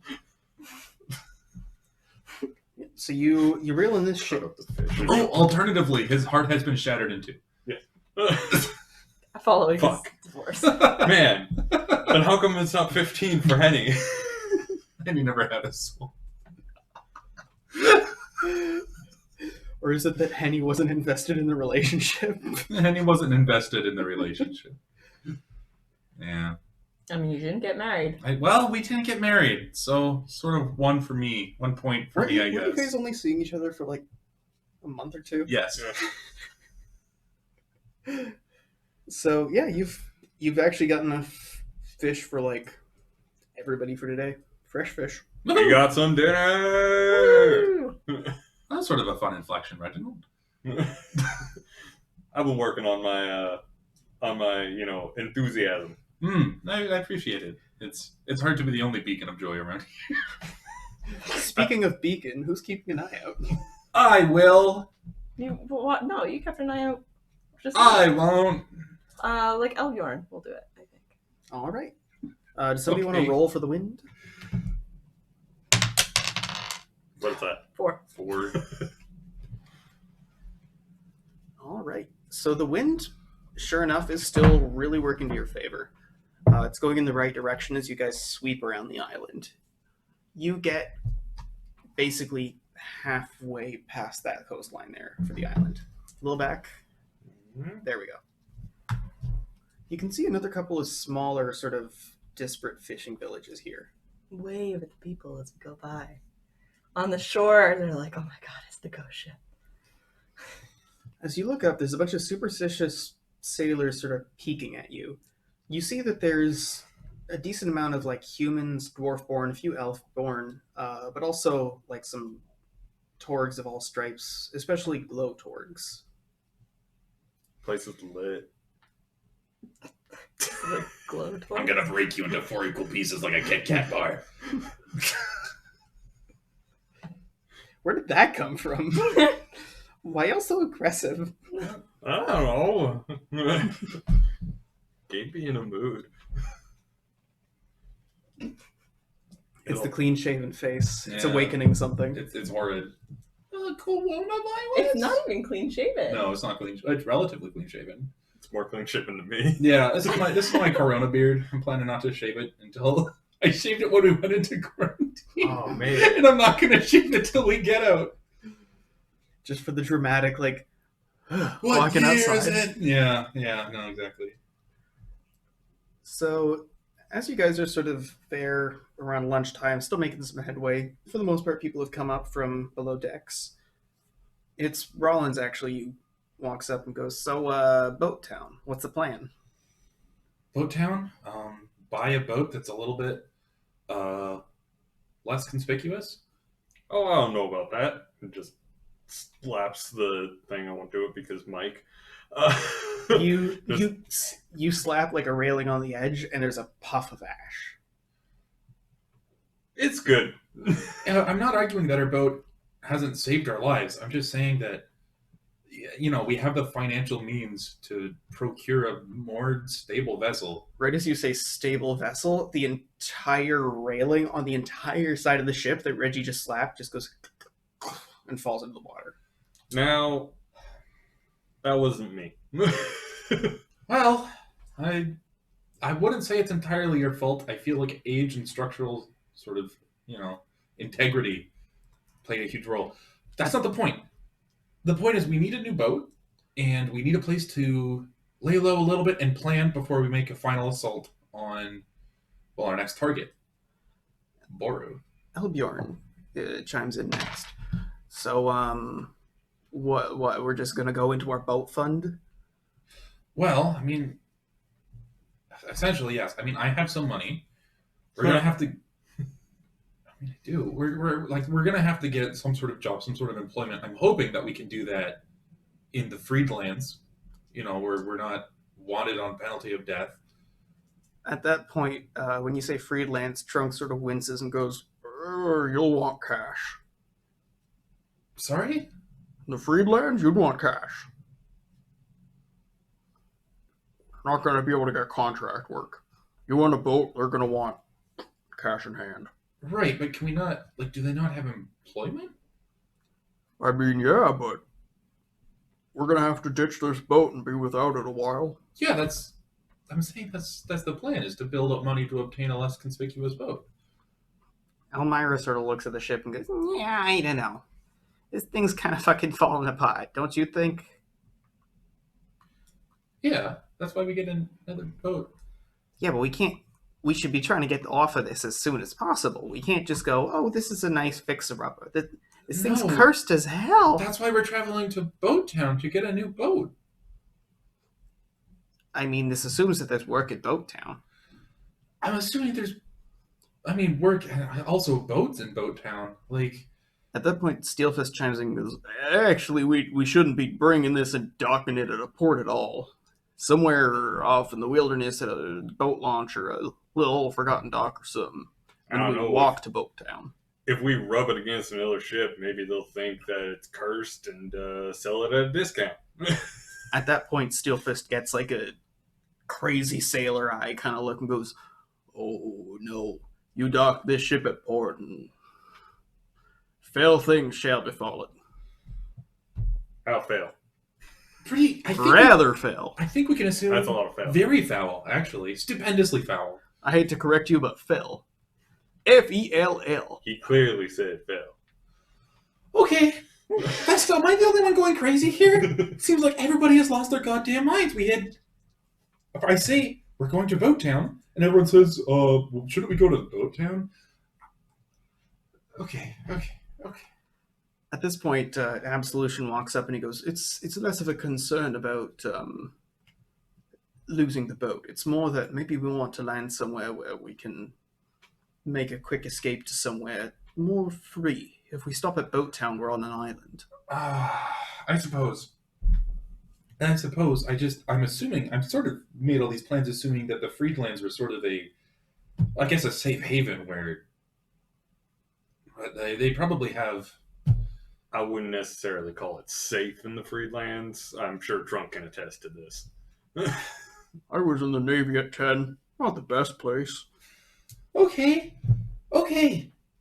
So you reel in this ship. Shut up the fish. Oh, alternatively, his heart has been shattered into. Following his Fuck. divorce. Man, then how come it's not 15 for Henny? And he never had a soul. Or is it that Henny wasn't invested in the relationship? And he wasn't invested in the relationship. Yeah. I mean, you didn't get married. Well, we didn't get married, so sort of 1 for me. 1 point for Weren't me, I you guys guess. only seeing each other for like a month or two? Yes. So yeah, you've actually got enough fish for like everybody for today. Fresh fish. We got some dinner. Woo! That's sort of a fun inflection, Reginald. I've been working on my enthusiasm. I appreciate it. It's hard to be the only beacon of joy around here. Speaking of beacon, who's keeping an eye out? I will. You what? No, you kept an eye out. Just I won't. like Elbjorn will do it, I think. All right. Does somebody want Okay. to roll for the wind? What's that? 4. 4. All right. So the wind, sure enough, is still really working to your favor. It's going in the right direction as you guys sweep around the island. You get basically halfway past that coastline there for the island. A little back. There we go. You can see another couple of smaller, sort of disparate fishing villages here. Wave at the people as we go by. On the shore, they're like, "Oh my god, it's the ghost ship." As you look up, there's a bunch of superstitious sailors sort of peeking at you. You see that there's a decent amount of like humans, dwarf-born, a few elf-born, but also like some torgs of all stripes, especially glow torgs. Place is lit. The glow torch. I'm gonna break you into 4 equal pieces like a Kit Kat bar. Where did that come from? Why y'all so aggressive? I don't know. Gabe be in a mood. It's the clean-shaven face. It's Yeah. awakening something. It's horrid. Oh, cool woman of It's not even clean shaven. No, it's not clean. It's relatively clean shaven. It's more clean shaven to me. Yeah, this is my Corona beard. I'm planning not to shave it until I shaved it when we went into quarantine. Oh man. And I'm not gonna shave it till we get out. Just for the dramatic, like, What walking year outside. is it? Yeah, no, exactly. So, as you guys are sort of there around lunchtime, still making some headway, for the most part, people have come up from below decks. It's Rollins, actually, who walks up and goes, "So, Boat Town, what's the plan?" Boat Town. Buy a boat that's a little bit less conspicuous. Oh, I don't know about that. It just slaps the thing. I won't do it because Mike. You slap like a railing on the edge, and there's a puff of ash. It's good. I'm not arguing that our boat hasn't saved our lives. I'm just saying that, we have the financial means to procure a more stable vessel. Right as you say stable vessel, the entire railing on the entire side of the ship that Reggie just slapped just goes and falls into the water. Now, that wasn't me. Well, I wouldn't say it's entirely your fault. I feel like age and structural sort of, integrity played a huge role. That's not the point. The point is we need a new boat, and we need a place to lay low a little bit and plan before we make a final assault on, our next target, Boru. Elbjorn chimes in next. So, what? We're just gonna go into our boat fund? Well, essentially, yes. I have some money. We're gonna have to. I do. We're gonna have to get some sort of job, some sort of employment. I'm hoping that we can do that in the Freedlands. Where we're not wanted on penalty of death. At that point, when you say freelance, Trunk sort of winces and goes, "You'll want cash." Sorry? The Freedlands, you'd want cash. Not gonna be able to get contract work. You want a boat, they're gonna want cash in hand. Right, but can we not, do they not have employment? I mean, yeah, but we're gonna have to ditch this boat and be without it a while. Yeah, I'm saying that's the plan, is to build up money to obtain a less conspicuous boat. Elmira sort of looks at the ship and goes, "Yeah, I don't know. This thing's kind of fucking falling apart, don't you think?" Yeah, that's why we get another boat. Yeah, but we can't. We should be trying to get off of this as soon as possible. We can't just go, "Oh, this is a nice fixer-upper." This thing's No. cursed as hell. That's why we're traveling to Boat Town, to get a new boat. I mean, this assumes that there's work at Boat Town. I'm assuming there's, work, also boats in Boat Town. At that point, Steelfist chimes in and goes, "Actually, we shouldn't be bringing this and docking it at a port at all. Somewhere off in the wilderness at a boat launch or a little old forgotten dock or something. I And don't we know. walk to Boat Town." If we rub it against another ship, maybe they'll think that it's cursed and sell it at a discount. At that point, Steelfist gets like a crazy sailor eye kind of look and goes, "Oh, no. You dock this ship at port and fell things shall befall it." I'll fail. Rather fell. I think we can assume That's a lot of fail. very foul, actually. Stupendously foul. I hate to correct you, but fell. Fell. He clearly said fail. Okay. That's still, am I the only one going crazy here? Seems like everybody has lost their goddamn minds. We had if I say we're going to Boat Town, and everyone says, well, shouldn't we go to Boat Town? Okay. At this point, Absolution walks up and he goes, "It's less of a concern about losing the boat. It's more that maybe we want to land somewhere where we can make a quick escape to somewhere more free. If we stop at Boat Town, we're on an island." I suppose. And I'm assuming, I'm sort of made all these plans assuming that the Freedlands were sort of a safe haven where they probably have. I wouldn't necessarily call it safe in the Freedlands. I'm sure Trunk can attest to this. I was in the Navy at 10. Not the best place. Okay.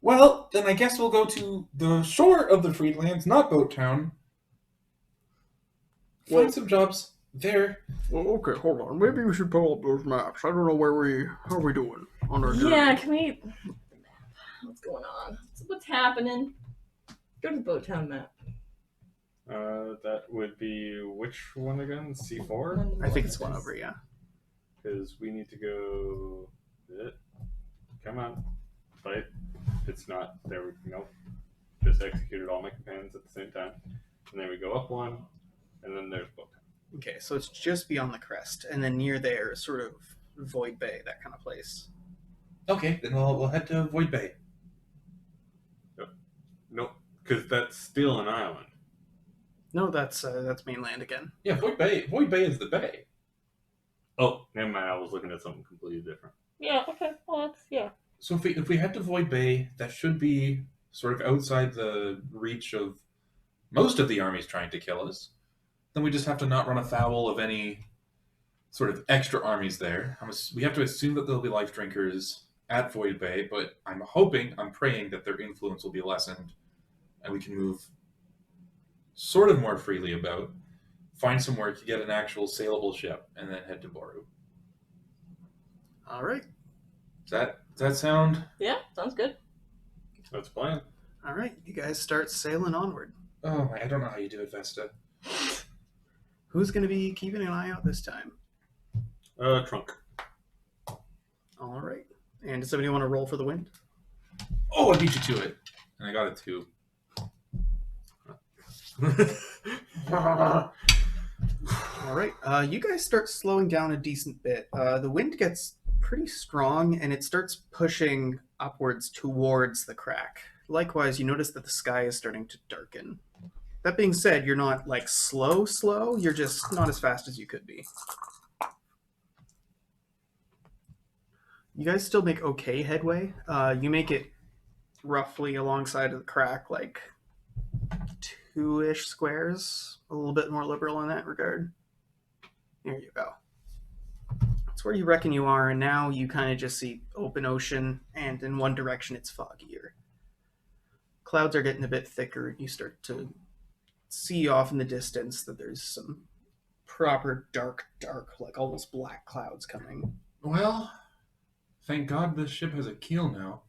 Well, then I guess we'll go to the shore of the Freedlands, not Boat Town. Find some jobs there. Well, okay, hold on. Maybe we should pull up those maps. I don't know how are we doing on our journey? Yeah, can we? What's going on? What's happening? Go to the Boat Town map. That would be which one again? C4? I think it's one over, yeah. Because we need to go. Come on, fight. It's not there. Nope. Just executed all my commands at the same time, and then we go up one, and then there's Boat Town. Okay, so it's just beyond the crest, and then near there, sort of Void Bay, that kind of place. Okay, then we'll head to Void Bay. Nope, because that's still an island. No, that's mainland again. Yeah, Void Bay. Void Bay is the bay. Oh, never mind. I was looking at something completely different. Yeah. Okay. Well, yeah. So if we head to Void Bay, that should be sort of outside the reach of most of the armies trying to kill us. Then we just have to not run afoul of any sort of extra armies there. We have to assume that there'll be life drinkers at Void Bay, but I'm praying that their influence will be lessened and we can move sort of more freely about, find somewhere to get an actual saleable ship, and then head to Boru. All right. Does that sound? Yeah, sounds good. That's the plan. All right, you guys start sailing onward. Oh, I don't know how you do it, Vesta. Who's going to be keeping an eye out this time? Trunk. All right. And does somebody want to roll for the wind? Oh, I beat you to it. And I got a 2. All right. You guys start slowing down a decent bit. The wind gets pretty strong, and it starts pushing upwards towards the crack. Likewise, you notice that the sky is starting to darken. That being said, you're not like slow. You're just not as fast as you could be. You guys still make okay headway. You make it roughly alongside of the crack, like 2-ish squares. A little bit more liberal in that regard. There you go. That's where you reckon you are, and now you kind of just see open ocean, and in one direction it's foggier. Clouds are getting a bit thicker, and you start to see off in the distance that there's some proper dark, like almost black clouds coming. Well, thank God this ship has a keel now.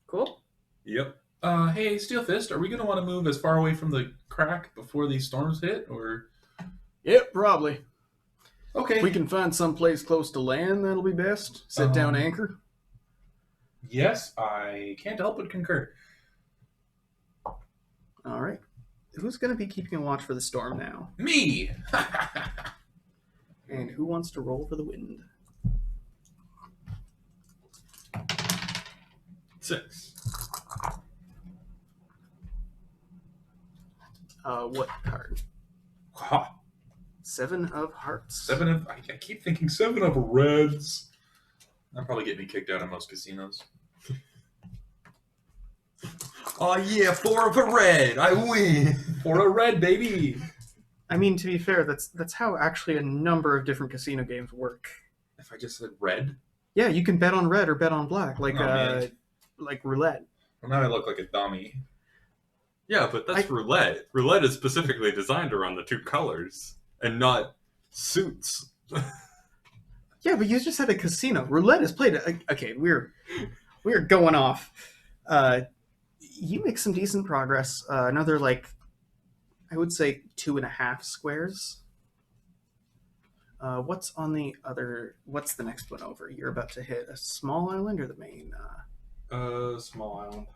Cool. Yep. Hey, Steelfist, are we going to want to move as far away from the crack before these storms hit, or? Yep, probably. Okay. If we can find some place close to land, that'll be best. Set down anchor. Yes, I can't help but concur. All right. Who's going to be keeping a watch for the storm now? Me! And who wants to roll for the wind? 6. What card? Ha. 7 of hearts. I keep thinking 7 of reds. That'll probably get me kicked out of most casinos. Oh yeah, 4 of a red. I win. 4 a red, baby. I mean, to be fair, that's how actually a number of different casino games work. If I just said red? Yeah, you can bet on red or bet on black, like man. like roulette. Well, now I look like a dummy. Yeah, but that's roulette. Roulette is specifically designed around the 2 colors and not suits. Yeah, but you just had a casino. Roulette is played. Okay, we're going off. You make some decent progress. Another, like, I would say 2.5 squares. What's on the other? What's the next one over? You're about to hit a small island or the main? Small island.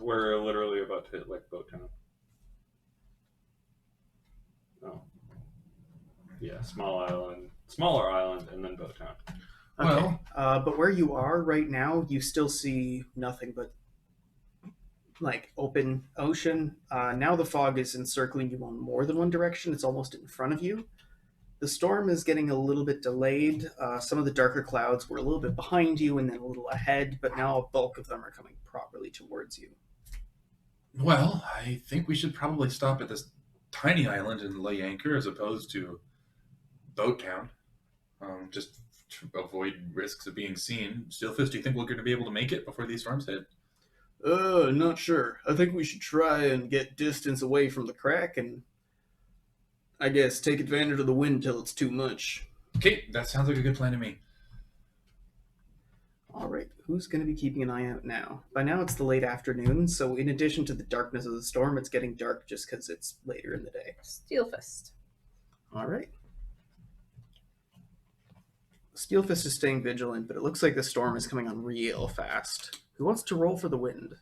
We're literally about to hit like Boat Town. Oh. Yeah, smaller island, and then Boat Town. Okay. But where you are right now, you still see nothing but like open ocean. Now the fog is encircling you on more than one direction. It's almost in front of you. The storm is getting a little bit delayed. Some of the darker clouds were a little bit behind you and then a little ahead, but now a bulk of them are coming properly towards you. Well, I think we should probably stop at this tiny island and lay anchor as opposed to Boat Town. Just to avoid risks of being seen. Steelfist, do you think we're going to be able to make it before these storms hit? Not sure. I think we should try and get distance away from the crack and I guess take advantage of the wind till it's too much. Okay, that sounds like a good plan to me. All right, who's going to be keeping an eye out now? By now it's the late afternoon, so in addition to the darkness of the storm, it's getting dark just because it's later in the day. Steelfist. All right. Steelfist is staying vigilant, but it looks like the storm is coming on real fast. Who wants to roll for the wind?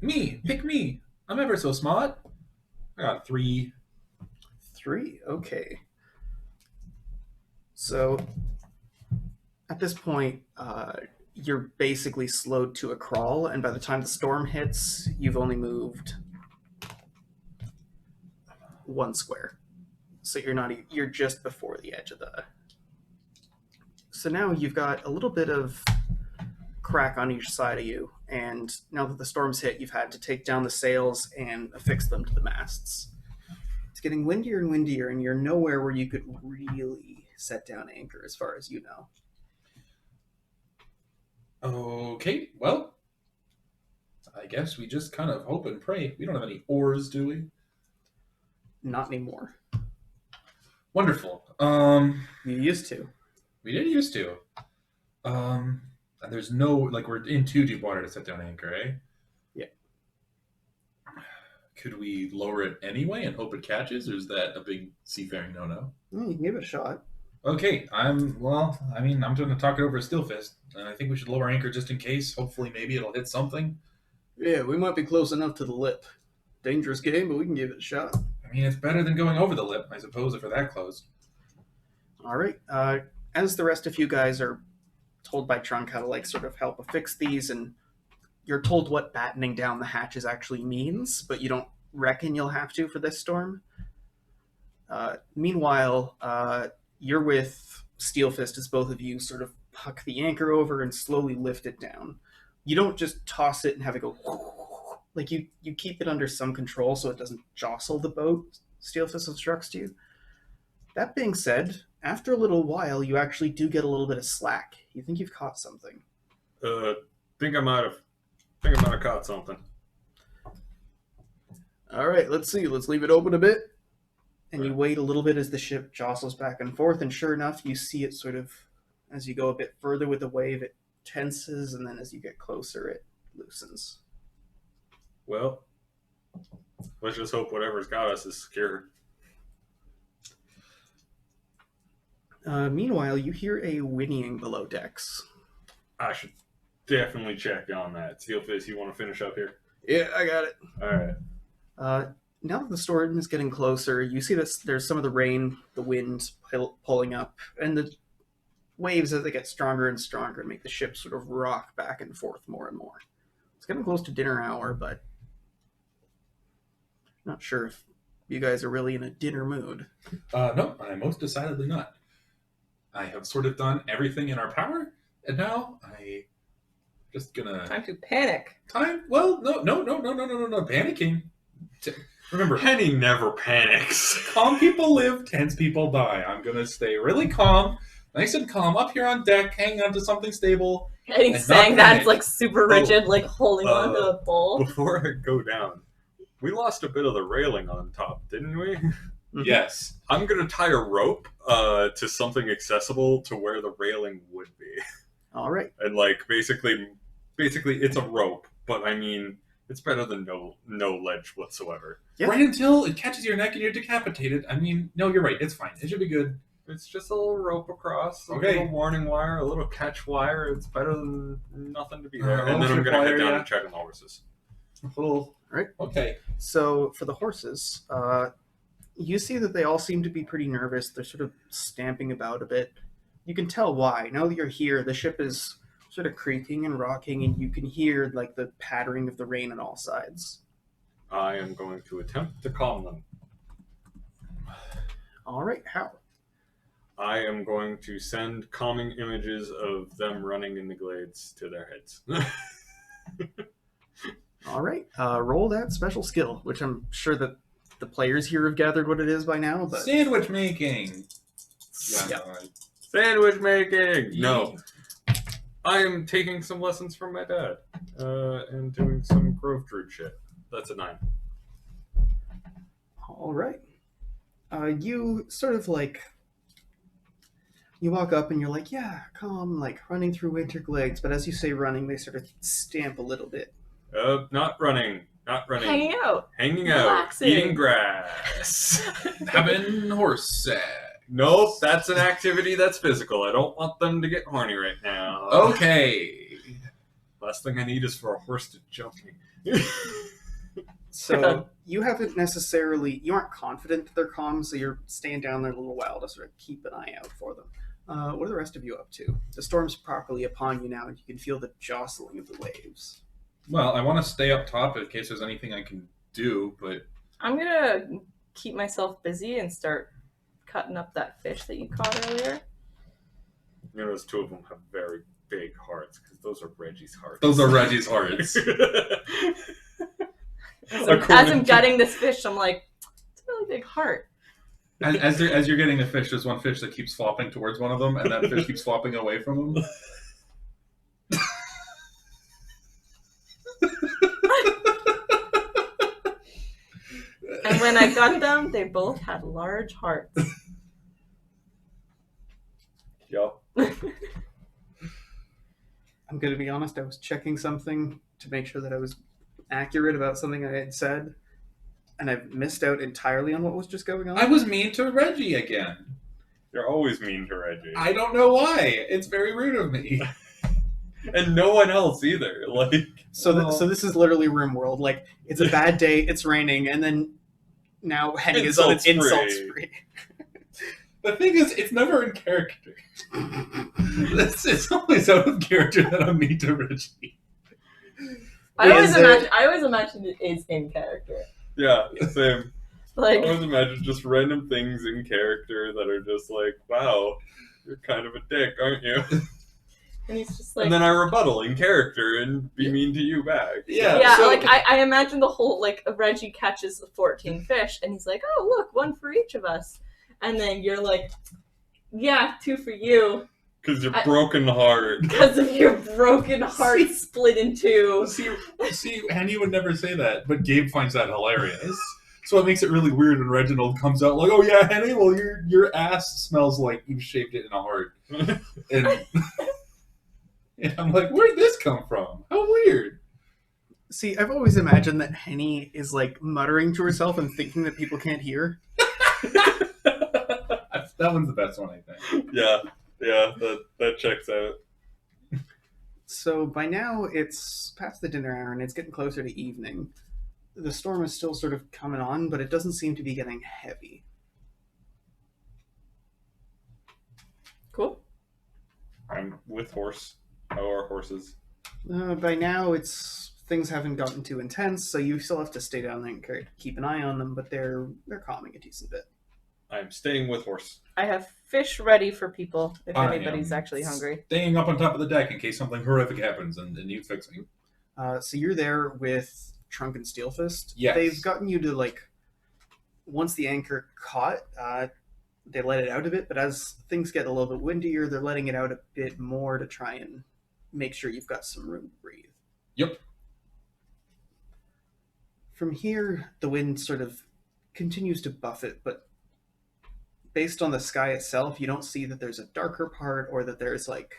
Me! Pick me! I'm ever so smart. I got 3. 3? Okay. So, at this point, you're basically slowed to a crawl, and by the time the storm hits, you've only moved 1 square. So you're just before the edge of the... So now you've got a little bit of crack on each side of you, and now that the storm's hit, you've had to take down the sails and affix them to the masts. It's getting windier and windier, and you're nowhere where you could really set down anchor as far as you know. Okay, well, I guess we just kind of hope and pray. We don't have any oars, do we? Not anymore. Wonderful. You used to. We did used to. And there's no, like, we're in too deep water to set down anchor, eh? Yeah. Could we lower it anyway and hope it catches, or is that a big seafaring no-no? You can give it a shot. Okay, I'm going to talk it over to Steelfist, and I think we should lower anchor just in case. Hopefully, maybe it'll hit something. Yeah, we might be close enough to the lip. Dangerous game, but we can give it a shot. I mean, it's better than going over the lip, I suppose, if we're that close. All right. As the rest of you guys are told by Trunk how to like sort of help affix these, and you're told what battening down the hatches actually means, but you don't reckon you'll have to for this storm. Meanwhile, you're with Steelfist as both of you sort of huck the anchor over and slowly lift it down. You don't just toss it and have it go like you keep it under some control so it doesn't jostle the boat, Steelfist instructs you. That being said, after a little while, you actually do get a little bit of slack. You think you've caught something. Think I might have caught something. All right, let's see. Let's leave it open a bit. And you wait a little bit as the ship jostles back and forth, and sure enough, you see it sort of, as you go a bit further with the wave, it tenses, and then as you get closer, it loosens. Well, let's just hope whatever's got us is secure. Meanwhile, you hear a whinnying below decks. I should definitely check on that. Steelfist, you want to finish up here? Yeah, I got it. All right. Now that the storm is getting closer, you see that there's some of the rain, the wind pulling up, and the waves as they get stronger and stronger make the ship sort of rock back and forth more and more. It's getting close to dinner hour, but not sure if you guys are really in a dinner mood. No, I'm most decidedly not. I have sort of done everything in our power, and now I just gonna... Time to panic. Well, no, panicking. Remember, Penny never panics. calm people live, tense people die. I'm gonna stay really calm, nice and calm, up here on deck, hanging onto something stable. And he's And saying not that panic. it's like super rigid, like holding onto a bowl. Before I go down, we lost a bit of the railing on top, didn't we? Yes. I'm going to tie a rope to something accessible to where the railing would be. All right. And, like, basically it's a rope, but, I mean, It's better than no ledge whatsoever. Yeah. Right until it catches your neck and you're decapitated. I mean, no, you're right. It's fine. It should be good. It's just a little rope across, a Okay. little warning wire, a little catch wire. It's better than nothing to be there. Oh, And then I'm going to wire, head down yeah. and check on the horses. A little. Right. Okay. So for the horses, you see that they all seem to be pretty nervous. They're sort of stamping about a bit. You can tell why. Now that you're here, the ship is sort of creaking and rocking, and you can hear like the pattering of the rain on all sides. I am going to attempt to calm them. All right, how? I am going to send calming images of them running in the glades to their heads. All right, roll that special skill, which I'm sure that the players here have gathered what it is by now. But Sandwich making. Yeah. Sandwich making! No. I am taking some lessons from my dad and doing some Grove Druid shit. That's a 9. all right, you sort of like you walk up and you're like, yeah, calm, like running through winter glades. But as you say running, they sort of stamp a little bit. Not running. Not running. Hanging out. Hanging out. Relaxing. Eating grass. Having horse sex. Nope, that's an activity that's physical. I don't want them to get horny right now. Okay. Last thing I need is for a horse to jump me. So you aren't confident that they're calm, so you're staying down there a little while to sort of keep an eye out for them. What are the rest of you up to? The storm's properly upon you now, and you can feel the jostling of the waves. Well, I want to stay up top in case there's anything I can do, but I'm gonna keep myself busy and start cutting up that fish that you caught earlier. You notice 2 of them have very big hearts, because those are Reggie's hearts. those are Reggie's hearts. As I'm gutting this fish, I'm like, it's a really big heart. As you're getting a fish, there's one fish that keeps flopping towards one of them, and that fish keeps flopping away from them. And when I got them, they both had large hearts. Yup. I'm going to be honest, I was checking something to make sure that I was accurate about something I had said, and I've missed out entirely on what was just going on. I was mean to Reggie again. You're always mean to Reggie. I don't know why. It's very rude of me. And no one else either. Like, So Well- this is literally RimWorld. Like, it's a bad day, it's raining, and then now Henny is on an insult Insult-free. spree. The thing is, it's never in character. It's always out of character that I'm mean to Reggie. I always Is there- imagine it is in character. yeah, same. I Like, always imagine just random things in character that are just like, wow, you're kind of a dick, aren't you? and he's just like, And then I rebuttal in character and be mean to you back. Yeah. yeah, so- like I imagine the whole like Reggie catches 14 fish, and he's like, oh look, 1 for each of us, and then you're like, yeah, 2 for you Because your I- broken heart. because of your broken heart split in 2. See, Henny would never say that, but Gabe finds that hilarious. So it makes it really weird when Reginald comes out like, "Oh yeah, Henny, well your ass smells like you shaved it in a heart," and, and I'm like, "Where'd this come from? How weird." See, I've always imagined that Henny is like muttering to herself and thinking that people can't hear. That one's the best one, I think. Yeah, that checks out. So by now it's past the dinner hour and it's getting closer to evening. The storm is still sort of coming on, but it doesn't seem to be getting heavy. Cool. I'm with horse. How are horses? By now things haven't gotten too intense, so you still have to stay down there and keep an eye on them, but they're calming a decent bit. I'm staying with horse. I have fish ready for people if I anybody's am actually hungry. Staying up on top of the deck in case something horrific happens and you fix me. So you're there with Trunk and Steelfist. Yes. They've gotten you to, like, once the anchor caught, they let it out a bit, but as things get a little bit windier, they're letting it out a bit more to try and make sure you've got some room to breathe. Yep. From here, the wind sort of continues to buffet, but based on the sky itself, you don't see that there's a darker part or that there's like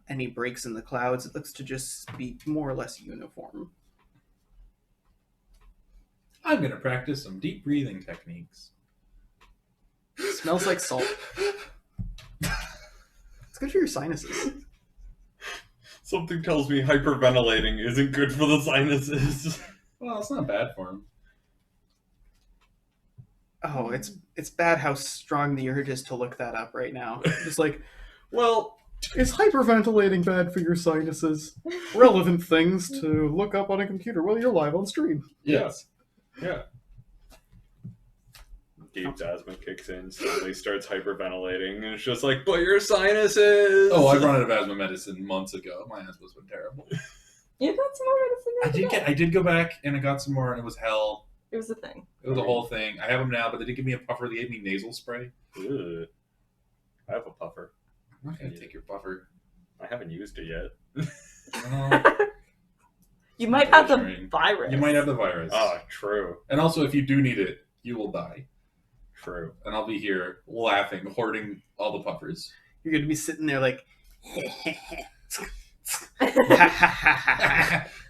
any breaks in the clouds. It looks to just be more or less uniform. I'm going to practice some deep breathing techniques. Smells like salt. It's good for your sinuses. Something tells me hyperventilating isn't good for the sinuses. Well, it's not bad for him. Oh, it's bad how strong the urge is to look that up right now. Just like, well, is hyperventilating bad for your sinuses? Relevant things to look up on a computer while you're live on stream. Yes. Yeah. Gabe's asthma kicks in, suddenly starts hyperventilating, and it's just like, but your sinuses! Oh, I run out of asthma medicine months ago. My asthma's been terrible. You got some more medicine. I did go back and I got some more, and it was hell. It was a thing. It was a whole thing. I have them now, but they did give me a puffer. They gave me nasal spray. Ugh. I have a puffer. I'm not gonna take your puffer. I haven't used it yet. You might have the Reassuring. virus. You might have the virus. Oh, true. And also, if you do need it, you will die. True. And I'll be here laughing, hoarding all the puffers. You're going to be sitting there like,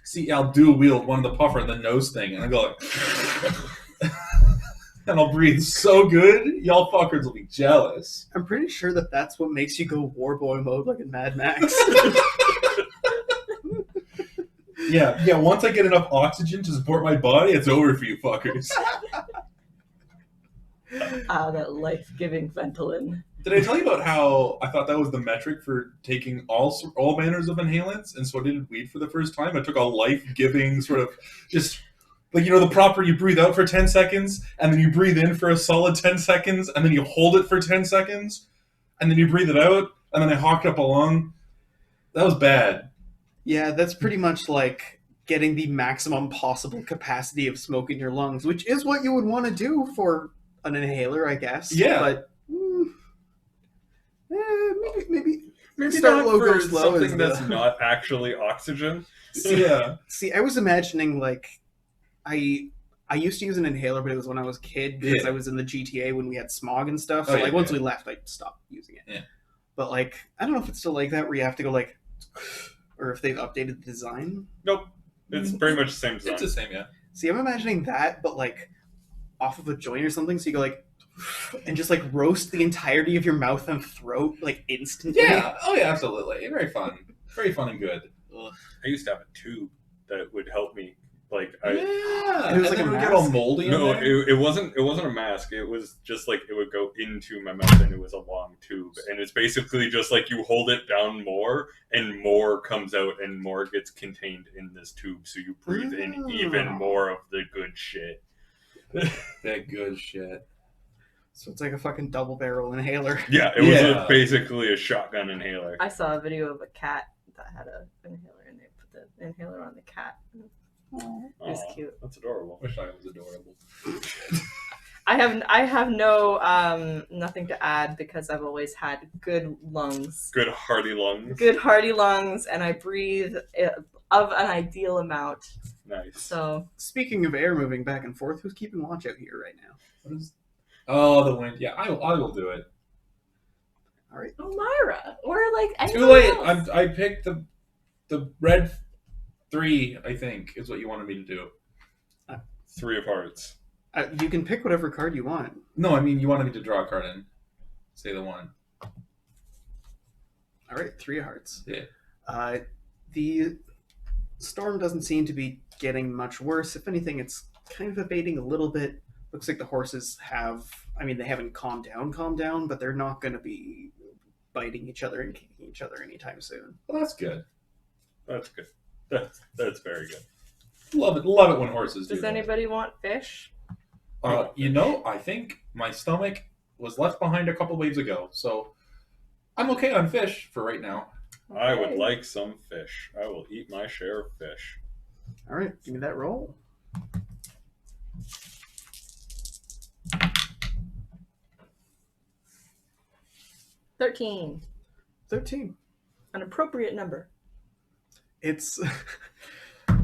See, I'll dual wield one of the puffer and the nose thing, and I go like, and I'll breathe so good, y'all fuckers will be jealous. I'm pretty sure that that's what makes you go warboy mode like in Mad Max. Yeah. Once I get enough oxygen to support my body, it's over for you fuckers. That life-giving Ventolin. Did I tell you about how I thought that was the metric for taking all manners of inhalants, and so I did weed for the first time? I took a life-giving sort of just like, you know, the proper you breathe out for 10 seconds, and then you breathe in for a solid 10 seconds, and then you hold it for 10 seconds, and then you breathe it out, and then I hawked up a lung. That was bad. Yeah, that's pretty much like getting the maximum possible capacity of smoke in your lungs, which is what you would want to do for an inhaler, I guess. Yeah. But maybe Maybe start not low, go for slow is something that's the- not actually oxygen. Yeah. See, I was imagining like I used to use an inhaler, but it was when I was a kid because Yeah. I was in the GTA when we had smog and stuff. So Oh, yeah, like once yeah. we left, I stopped using it. Yeah. But like I don't know if it's still like that where you have to go like, or if they've updated the design. Nope. It's pretty much the same design. It's the same, yeah. See, I'm imagining that, but like off of a joint or something. So you go like, and just like roast the entirety of your mouth and throat like instantly. Yeah. Oh, yeah, absolutely. Very fun. Very fun and good. I used to have a tube that would help me. Like Yeah. It was And like then a it would get mask? all moldy in no, there. it wasn't a mask. It was just like it would go into my mouth, and it was a long tube, and it's basically just like you hold it down more, and more comes out, and more gets contained in this tube, so you breathe in even more of the good shit. That good shit. So it's like a fucking double barrel inhaler. Yeah, it Yeah. was basically a shotgun inhaler. I saw a video of a cat that had an inhaler, and they put the inhaler on the cat. It was Aw, cute. That's adorable. Wish I was adorable. I have no nothing to add because I've always had good lungs, Good hearty lungs. good hearty lungs, and I breathe of an ideal amount. Nice. So Speaking of air moving back and forth, who's keeping watch out here right now? What is... Oh, the wind. Yeah, I will do it. All right. Myra, or like Too anyone late. else. I picked the red 3, I think, is what you wanted me to do. 3 of hearts. You can pick whatever card you want. No, I mean, you wanted me to draw a card in. Say the one. All right, 3 of hearts. Yeah. The storm doesn't seem to be getting much worse. If anything, it's kind of abating a little bit. Looks like the horses have, I mean, they haven't calmed down, but they're not going to be biting each other and kicking each other anytime soon. Well, that's good. That's good. That's very good. Love it when horses do Does that. anybody want fish? You know, I think my stomach was left behind a couple waves ago, so I'm okay on fish for right now. I Okay. would like some fish. I will eat my share of fish. All right, give me that roll. $13, 13. an appropriate number. It's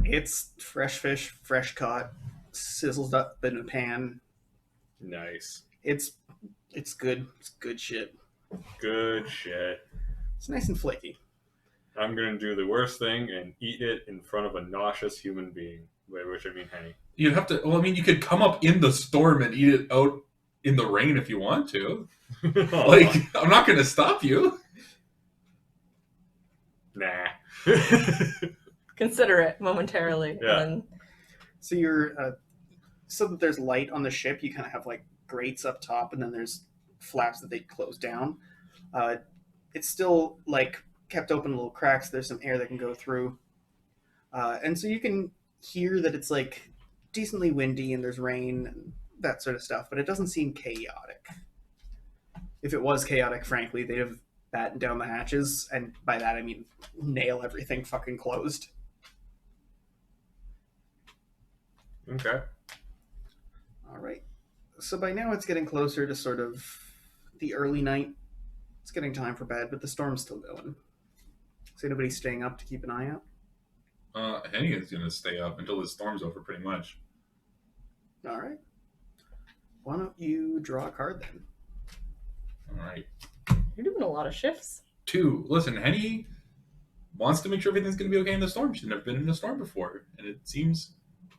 it's fresh fish, fresh caught, sizzled up in a pan. Nice. It's good. It's good shit. Good shit. It's nice and flaky. I'm going to do the worst thing and eat it in front of a nauseous human being, by which I mean Henny. You'd have to. Well, I mean, you could come up in the storm and eat it out in the rain if you want to. Like, I'm not going to stop you. Nah. Consider it momentarily. Yeah. And So you're so that there's light on the ship. You kind of have like grates up top, and then there's flaps that they close down. It's still like kept open little cracks. There's some air that can go through, and so you can hear that it's like decently windy and there's rain and that sort of stuff. But it doesn't seem chaotic. If it was chaotic, frankly, they'd have battened down the hatches, and by that I mean nail everything fucking closed. Okay. All right. So by now it's getting closer to sort of the early night. It's getting time for bed, but the storm's still going. Is anybody staying up to keep an eye out? Henny is going to stay up until the storm's over, pretty much. All right. Why don't you draw a card then? All right. you're doing a lot of shifts. 2. Listen, Henny wants to make sure everything's going to be okay in the storm. She's never been in a storm before, and it seems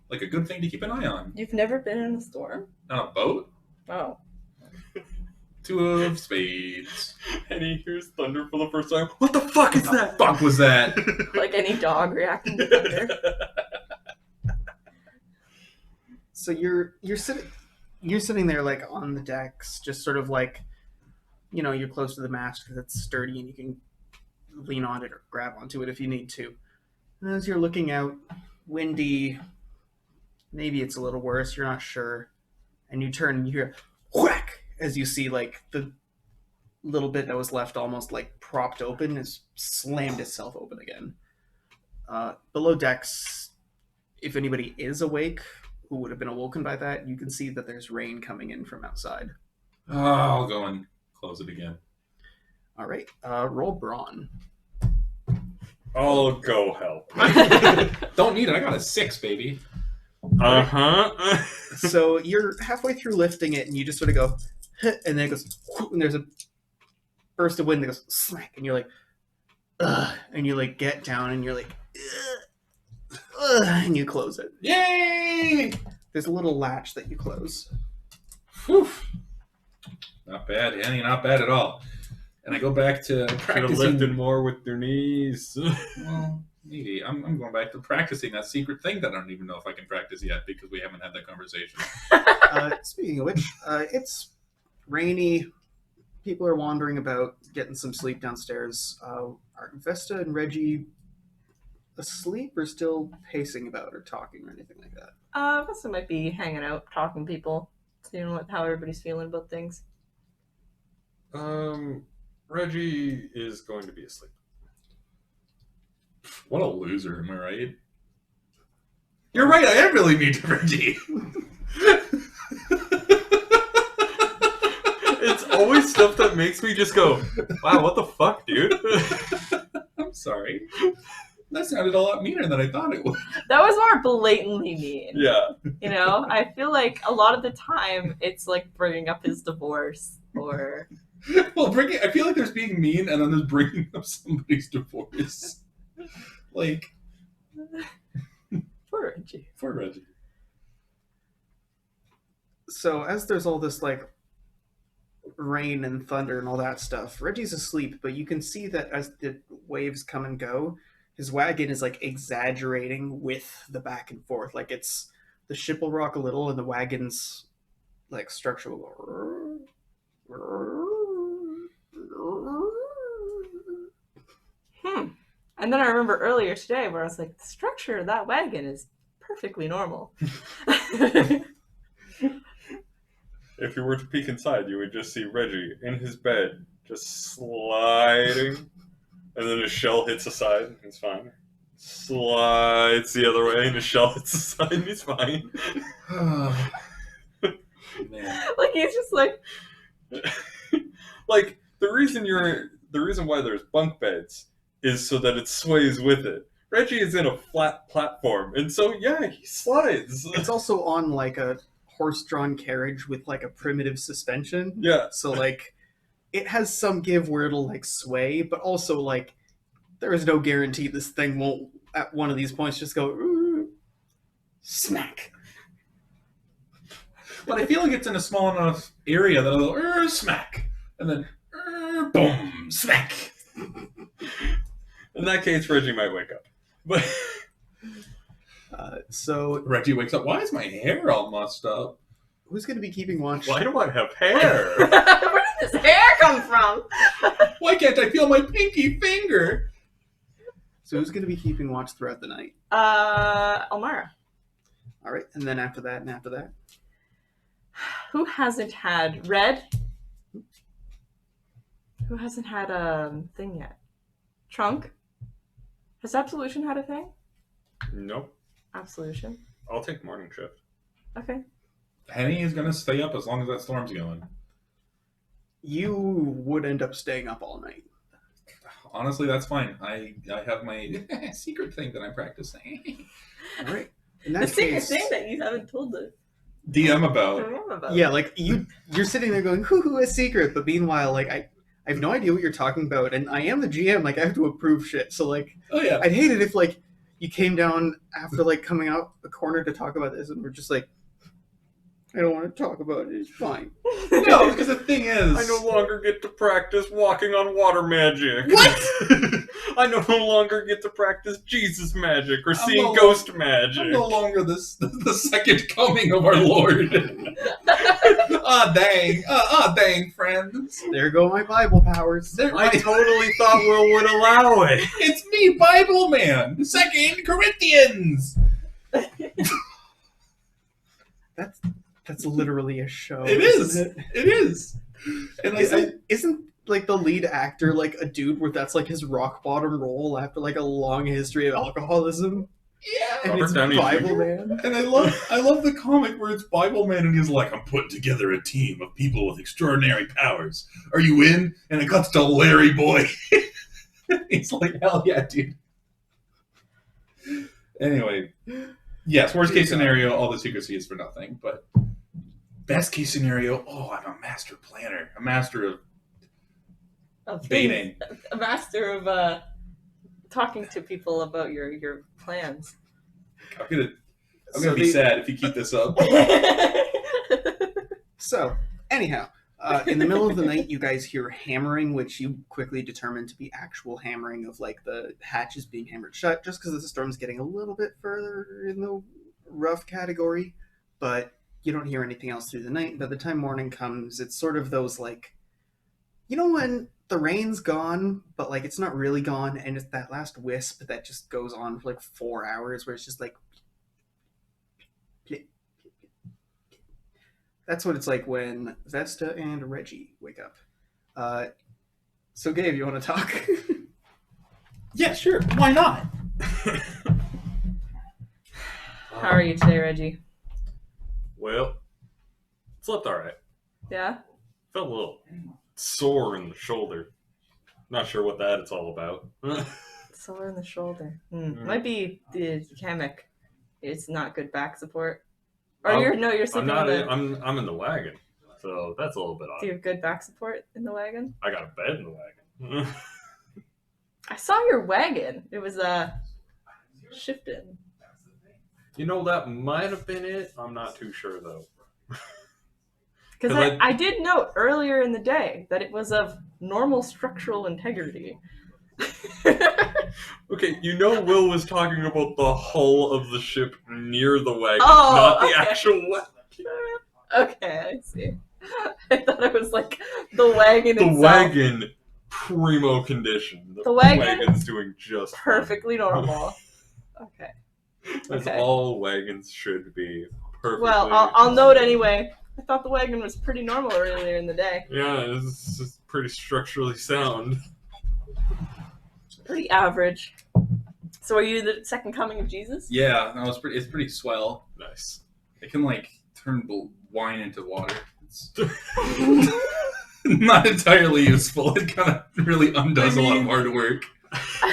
like a good thing to keep an eye on. You've never been in a storm? On a boat? Oh. 2 of spades. And he hears thunder for the first time. What the fuck is that? Fuck was that? Like any dog reacting to thunder. So you're sitting there like on the decks, just sort of like, you know, you're close to the mast because it's sturdy and you can lean on it or grab onto it if you need to. And as you're looking out, windy, maybe it's a little worse, you're not sure, and you turn and you hear whack as you see like the little bit that was left almost like propped open has slammed itself open again. Below decks, if anybody is awake who would have been awoken by that, you can see that there's rain coming in from outside. Oh, I'll go and close it again. All right, roll brawn. I'll go help. Don't need it. I got a 6, baby. Uh-huh. So you're halfway through lifting it, and you just sort of go, and then it goes, and there's a burst of wind that goes smack, and you're like, ugh, and you like get down, and you're like, ugh, and you close it. Yay! There's a little latch that you close. Whew. Not bad, Henny. Not bad at all. And I go back to Should have practicing. lifted more with their knees. Well, maybe. I'm going back to practicing that secret thing that I don't even know if I can practice yet because we haven't had that conversation. Speaking of which, it's rainy. People are wandering about, getting some sleep downstairs. Are Vesta and Reggie asleep or still pacing about or talking or anything like that? Vesta might be hanging out, talking to people, seeing how everybody's feeling about things. Reggie is going to be asleep. What a loser, am I right? You're right, I am really mean to Reggie. It's always stuff that makes me just go, wow, what the fuck, dude? I'm sorry. That sounded a lot meaner than I thought it would. That was more blatantly mean. Yeah. You know, I feel like a lot of the time it's like bringing up his divorce or. Well, I feel like there's being mean and then there's bringing up somebody's divorce. Like, Poor Reggie. for Reggie. So as there's all this like rain and thunder and all that stuff, Reggie's asleep, but you can see that as the waves come and go, his wagon is like exaggerating with the back and forth. Like it's the ship will rock a little and the wagon's like structure will go. And then I remember earlier today where I was like, the structure of that wagon is perfectly normal. If you were to peek inside, you would just see Reggie in his bed, just sliding, and then his shell hits the side, and he's fine. Slides the other way, and his shell hits the side, and he's fine. Man. Like he's just like, Like the reason why there's bunk beds is so that it sways with it. Reggie is in a flat platform, and so yeah, he slides. It's also on like a horse-drawn carriage with like a primitive suspension. Yeah. So like it has some give where it'll like sway, but also like there is no guarantee this thing won't at one of these points just go smack. But I feel like it's in a small enough area that I'll go, smack. And then, boom, smack. In that case, Reggie might wake up. But So Reggie wakes up. Why is my hair all mussed up? who's going to be keeping watch? why do I have hair? Where did this hair come from? Why can't I feel my pinky finger? So who's going to be keeping watch throughout the night? Elmira. All right, and then after that, Who hasn't had Red? Who hasn't had a thing yet? Trunk? Has Absolution had a thing? Nope. Absolution. I'll take morning shift. Okay. Henny is going to stay up as long as that storm's going. you would end up staying up all night. Honestly, that's fine. I have my secret thing that I'm practicing. All right. In that The secret case, thing that you haven't told the DM about. about. yeah, like you're sitting there going, "Hoo, a secret," but meanwhile, like I have no idea what you're talking about, and I am the GM. Like I have to approve shit, so like Oh yeah. I'd hate it if like you came down after like coming out a corner to talk about this, and we're just like, I don't want to talk about it. It's fine. No, because the thing is, I no longer get to practice walking on water magic. What? I no longer get to practice Jesus magic or I'm seeing no ghost I'm magic. no longer the second coming of our Lord. Dang, friends. There go my Bible powers. I totally thought Will would allow it. It's me, Bible Man. 2 Corinthians. That's literally a show. It is. Isn't it? It is. And I said, Isn't like the lead actor like a dude where that's like his rock bottom role after like a long history of alcoholism? yeah. And Robert it's Downey Bible Jr.? Man. And I love the comic where it's Bible Man and he's like, I'm putting together a team of people with extraordinary powers. Are you in? And it cuts to Larry Boy. He's like, hell yeah, dude. Anyway, yes, worst case scenario, all the secrecy is for nothing. But best case scenario, I'm a master planner, a master of baiting. A master of talking to people about your plans. I'm gonna So be the- sad if you keep this up. So, anyhow, in the middle of the night, you guys hear hammering, which you quickly determine to be actual hammering of like the hatches being hammered shut, just because the storm's getting a little bit further in the rough category. But you don't hear anything else through the night. By the time morning comes, it's sort of those like, you know, when the rain's gone, but like it's not really gone, and it's that last wisp that just goes on for like 4 hours, where it's just like. That's what it's like when Vesta and Reggie wake up. So, Gabe, you want to talk? Yeah, sure. Why not? How are you today, Reggie? Well, slept all right. Yeah? Felt a little sore in the shoulder. Not sure what that it's all about. Sore in the shoulder. Might be the hammock. It's not good back support. Or you're I'm sleeping not. on the... I'm in the wagon, so that's a little bit Do you odd. have good back support in the wagon? I got a bed in the wagon. I saw your wagon. It was shifting. You know, that might have been it. I'm not too sure though. Because 'Cause I did note earlier in the day that it was of normal structural integrity. Okay, you know Will was talking about the hull of the ship near the wagon, Oh, not the okay. actual wagon. Okay, I see. I thought it was like the wagon The itself. wagon, primo condition. The wagon? wagon's doing just fine. Perfectly normal. Okay. That's Okay. all wagons should be. Perfectly. Well, I'll note anyway. I thought the wagon was pretty normal earlier in the day. Yeah, it's just pretty structurally sound. Pretty average. So are you the second coming of Jesus? Yeah, no, it's pretty swell. Nice. It can like turn wine into water. It's not entirely useful. It kind of really undoes a lot of hard work.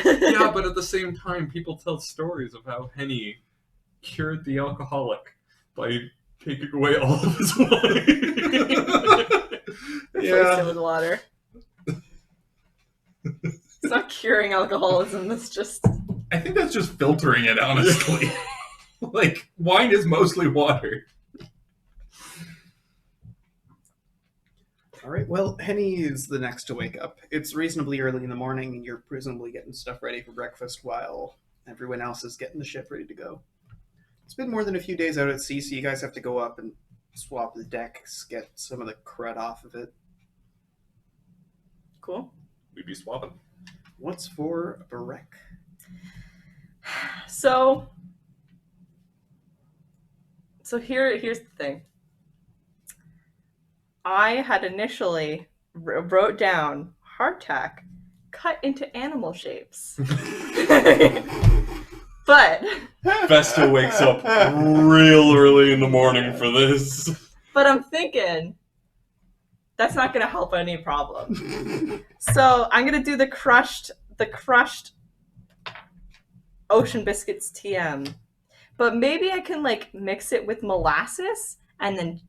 Yeah, but at the same time, people tell stories of how Henny cured the alcoholic by taking away all of his wine. Replaced it with water. It's not curing alcoholism, it's just... I think that's just filtering it, honestly. Like, wine is mostly water. All right. Well, Henny is the next to wake up. It's reasonably early in the morning, and you're presumably getting stuff ready for breakfast while everyone else is getting the ship ready to go. It's been more than a few days out at sea, so you guys have to go up and swap the decks, get some of the crud off of it. Cool. We'd be swapping. What's for Barek? So here's the thing. I had initially wrote down hardtack cut into animal shapes. But Vesta wakes up real early in the morning for this. But I'm thinking that's not going to help any problem. So I'm going to do the crushed Ocean Biscuits TM. But maybe I can like mix it with molasses and then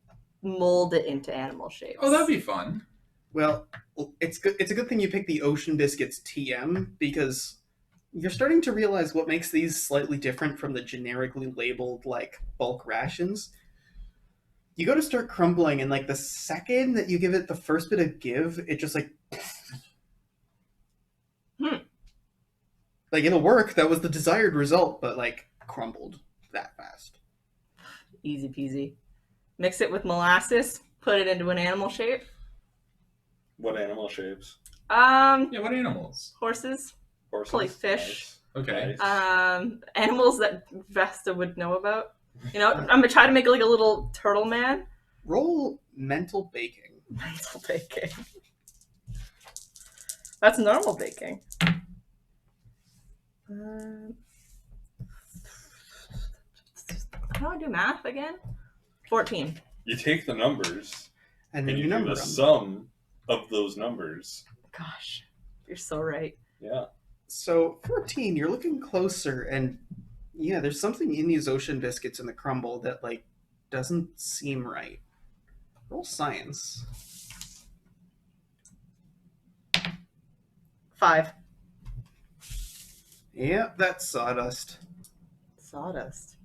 mold it into animal shapes. Oh, that'd be fun. Well, it's good. It's a good thing you picked the Ocean Biscuits TM because you're starting to realize what makes these slightly different from the generically labeled like bulk rations. You go to start crumbling, and like the second that you give it the first bit of give, it just like like it'll work. That was the desired result, but like crumbled that fast. Easy peasy. Mix it with molasses, put it into an animal shape. What animal shapes? Yeah, what animals? Horses. Horses. Probably fish. Nice. Okay. Nice. Animals that Vesta would know about. You know, I'm gonna try to make like a little turtle man. Roll mental baking. Mental baking. That's normal baking. How do I do math again? 14. You take the numbers And then and you you do number the them. sum of those numbers. Gosh, you're so right. Yeah. So 14, you're looking closer, and yeah, there's something in these Ocean Biscuits in the crumble that like doesn't seem right. Roll science. 5. Yeah, that's sawdust. Sawdust.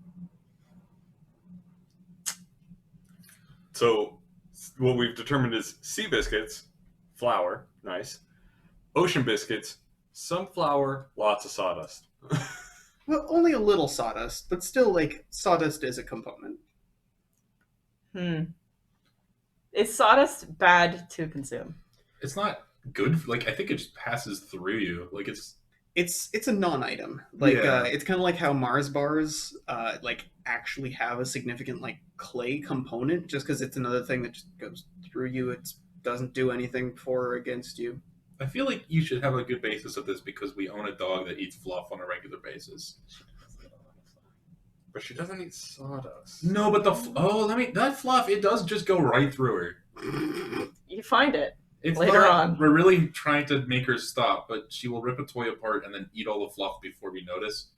So what we've determined is sea biscuits, flour, nice. Ocean biscuits, some flour, lots of sawdust. Well, only a little sawdust, but still, like, sawdust is a component. Is sawdust bad to consume? It's not good. Like, I think it just passes through you. Like, It's a non-item. Like, Yeah. it's kind of like how Mars bars, like, actually have a significant, like, clay component, just because it's another thing that just goes through you. It doesn't do anything for or against you. I feel like you should have a good basis of this because we own a dog that eats fluff on a regular basis. But she doesn't eat sawdust. No, but that fluff, it does just go right through her. You find it. It's Later not, on. We're really trying to make her stop, but she will rip a toy apart and then eat all the fluff before we notice.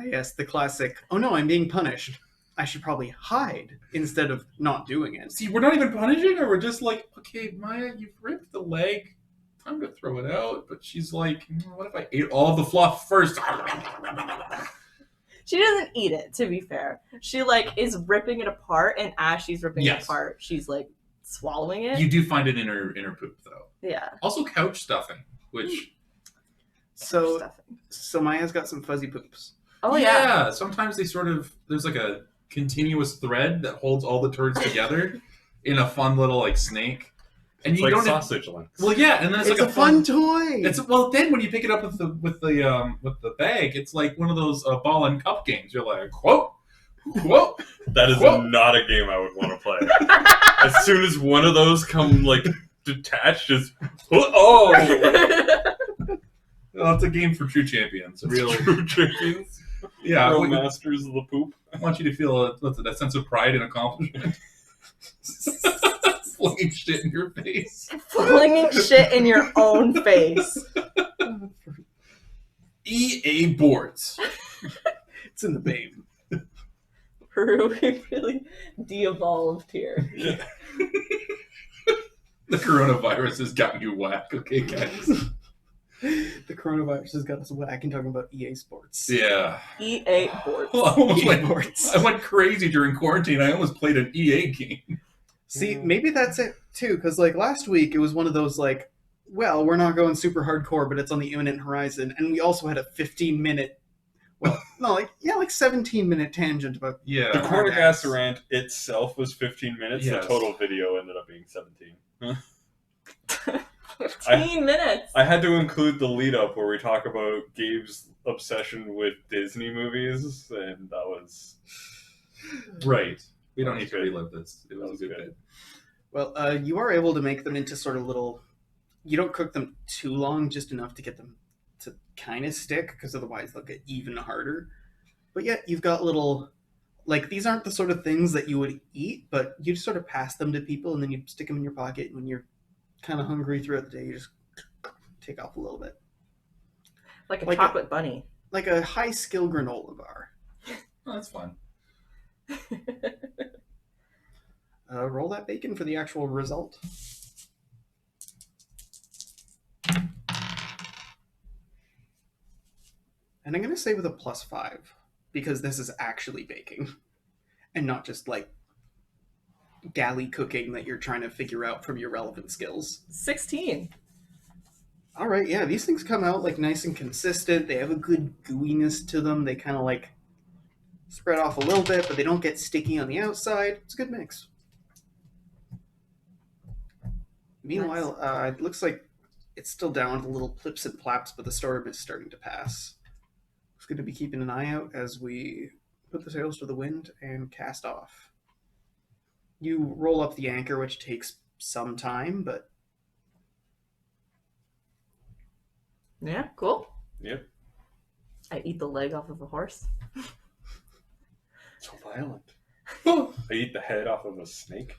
Yes, the classic, oh no, I'm being punished. I should probably hide instead of not doing it. See, we're not even punishing her. We're just like, okay, Maya, you've ripped the leg. Time to throw it out. But she's like, what if I ate all of the fluff first? She doesn't eat it, to be fair. She, like, is ripping it apart, and as she's ripping it apart, she's, like, swallowing it. You do find it in her poop, though. Yeah. Also couch stuffing, which... So Maya's got some fuzzy poops. Oh, yeah. Sometimes they sort of... There's, like, a continuous thread that holds all the turds together in a fun little, like, snake. And It's you like don't... sausage links. Well, yeah, and then it's It's like a fun toy! Then when you pick it up with the bag, it's like one of those ball and cup games. You're like, whoa, whoa. That is Whoa. not a game I would want to play. As soon as one of those come like detached, just Well, it's a game for true champions. Real true champions, yeah. real masters of the poop. I want you to feel that sense of pride and accomplishment. Flinging shit in your face. Flinging shit in your own face. EA boards. It's in the name. Peru, we really de-evolved here. Yeah. The coronavirus has gotten you whack, okay, guys? The coronavirus has got us whack and talking about EA Sports. Yeah. EA boards. Well, I EA Sports. went crazy during quarantine. I almost played an EA game. See, maybe that's it too, because like last week it was one of those like, well, we're not going super hardcore, but it's on the imminent horizon, and we also had a 15-minute, well, no, like 17-minute tangent about. Yeah. The Cornigas rant itself was 15 minutes. Yes. The total video ended up being 17. 15 minutes. I had to include the lead up where we talk about Gabe's obsession with Disney movies, and that was Right. We don't That need was to good. relive this. It was a good bit. Well, you are able to make them into sort of little. You don't cook them too long, just enough to get them to kind of stick, because otherwise they'll get even harder. But yet you've got little, like, these aren't the sort of things that you would eat, but you just sort of pass them to people, and then you stick them in your pocket. And when you're kind of hungry throughout the day, you just take off a little bit, Like a like chocolate bunny. like a high skill granola bar. Oh, that's fun. Roll that bacon for the actual result. And I'm going to say with a +5, because this is actually baking and not just like galley cooking that you're trying to figure out from your relevant skills. 16. All right, yeah, these things come out like nice and consistent. They have a good gooiness to them. They kind of like spread off a little bit, but they don't get sticky on the outside. It's a good mix. Meanwhile, it looks like it's still down with little plips and plaps, but the storm is starting to pass. It's going to be keeping an eye out as we put the sails to the wind and cast off. You roll up the anchor, which takes some time, but Yeah, cool. Yep. I eat the leg off of a horse. So violent. I eat the head off of a snake.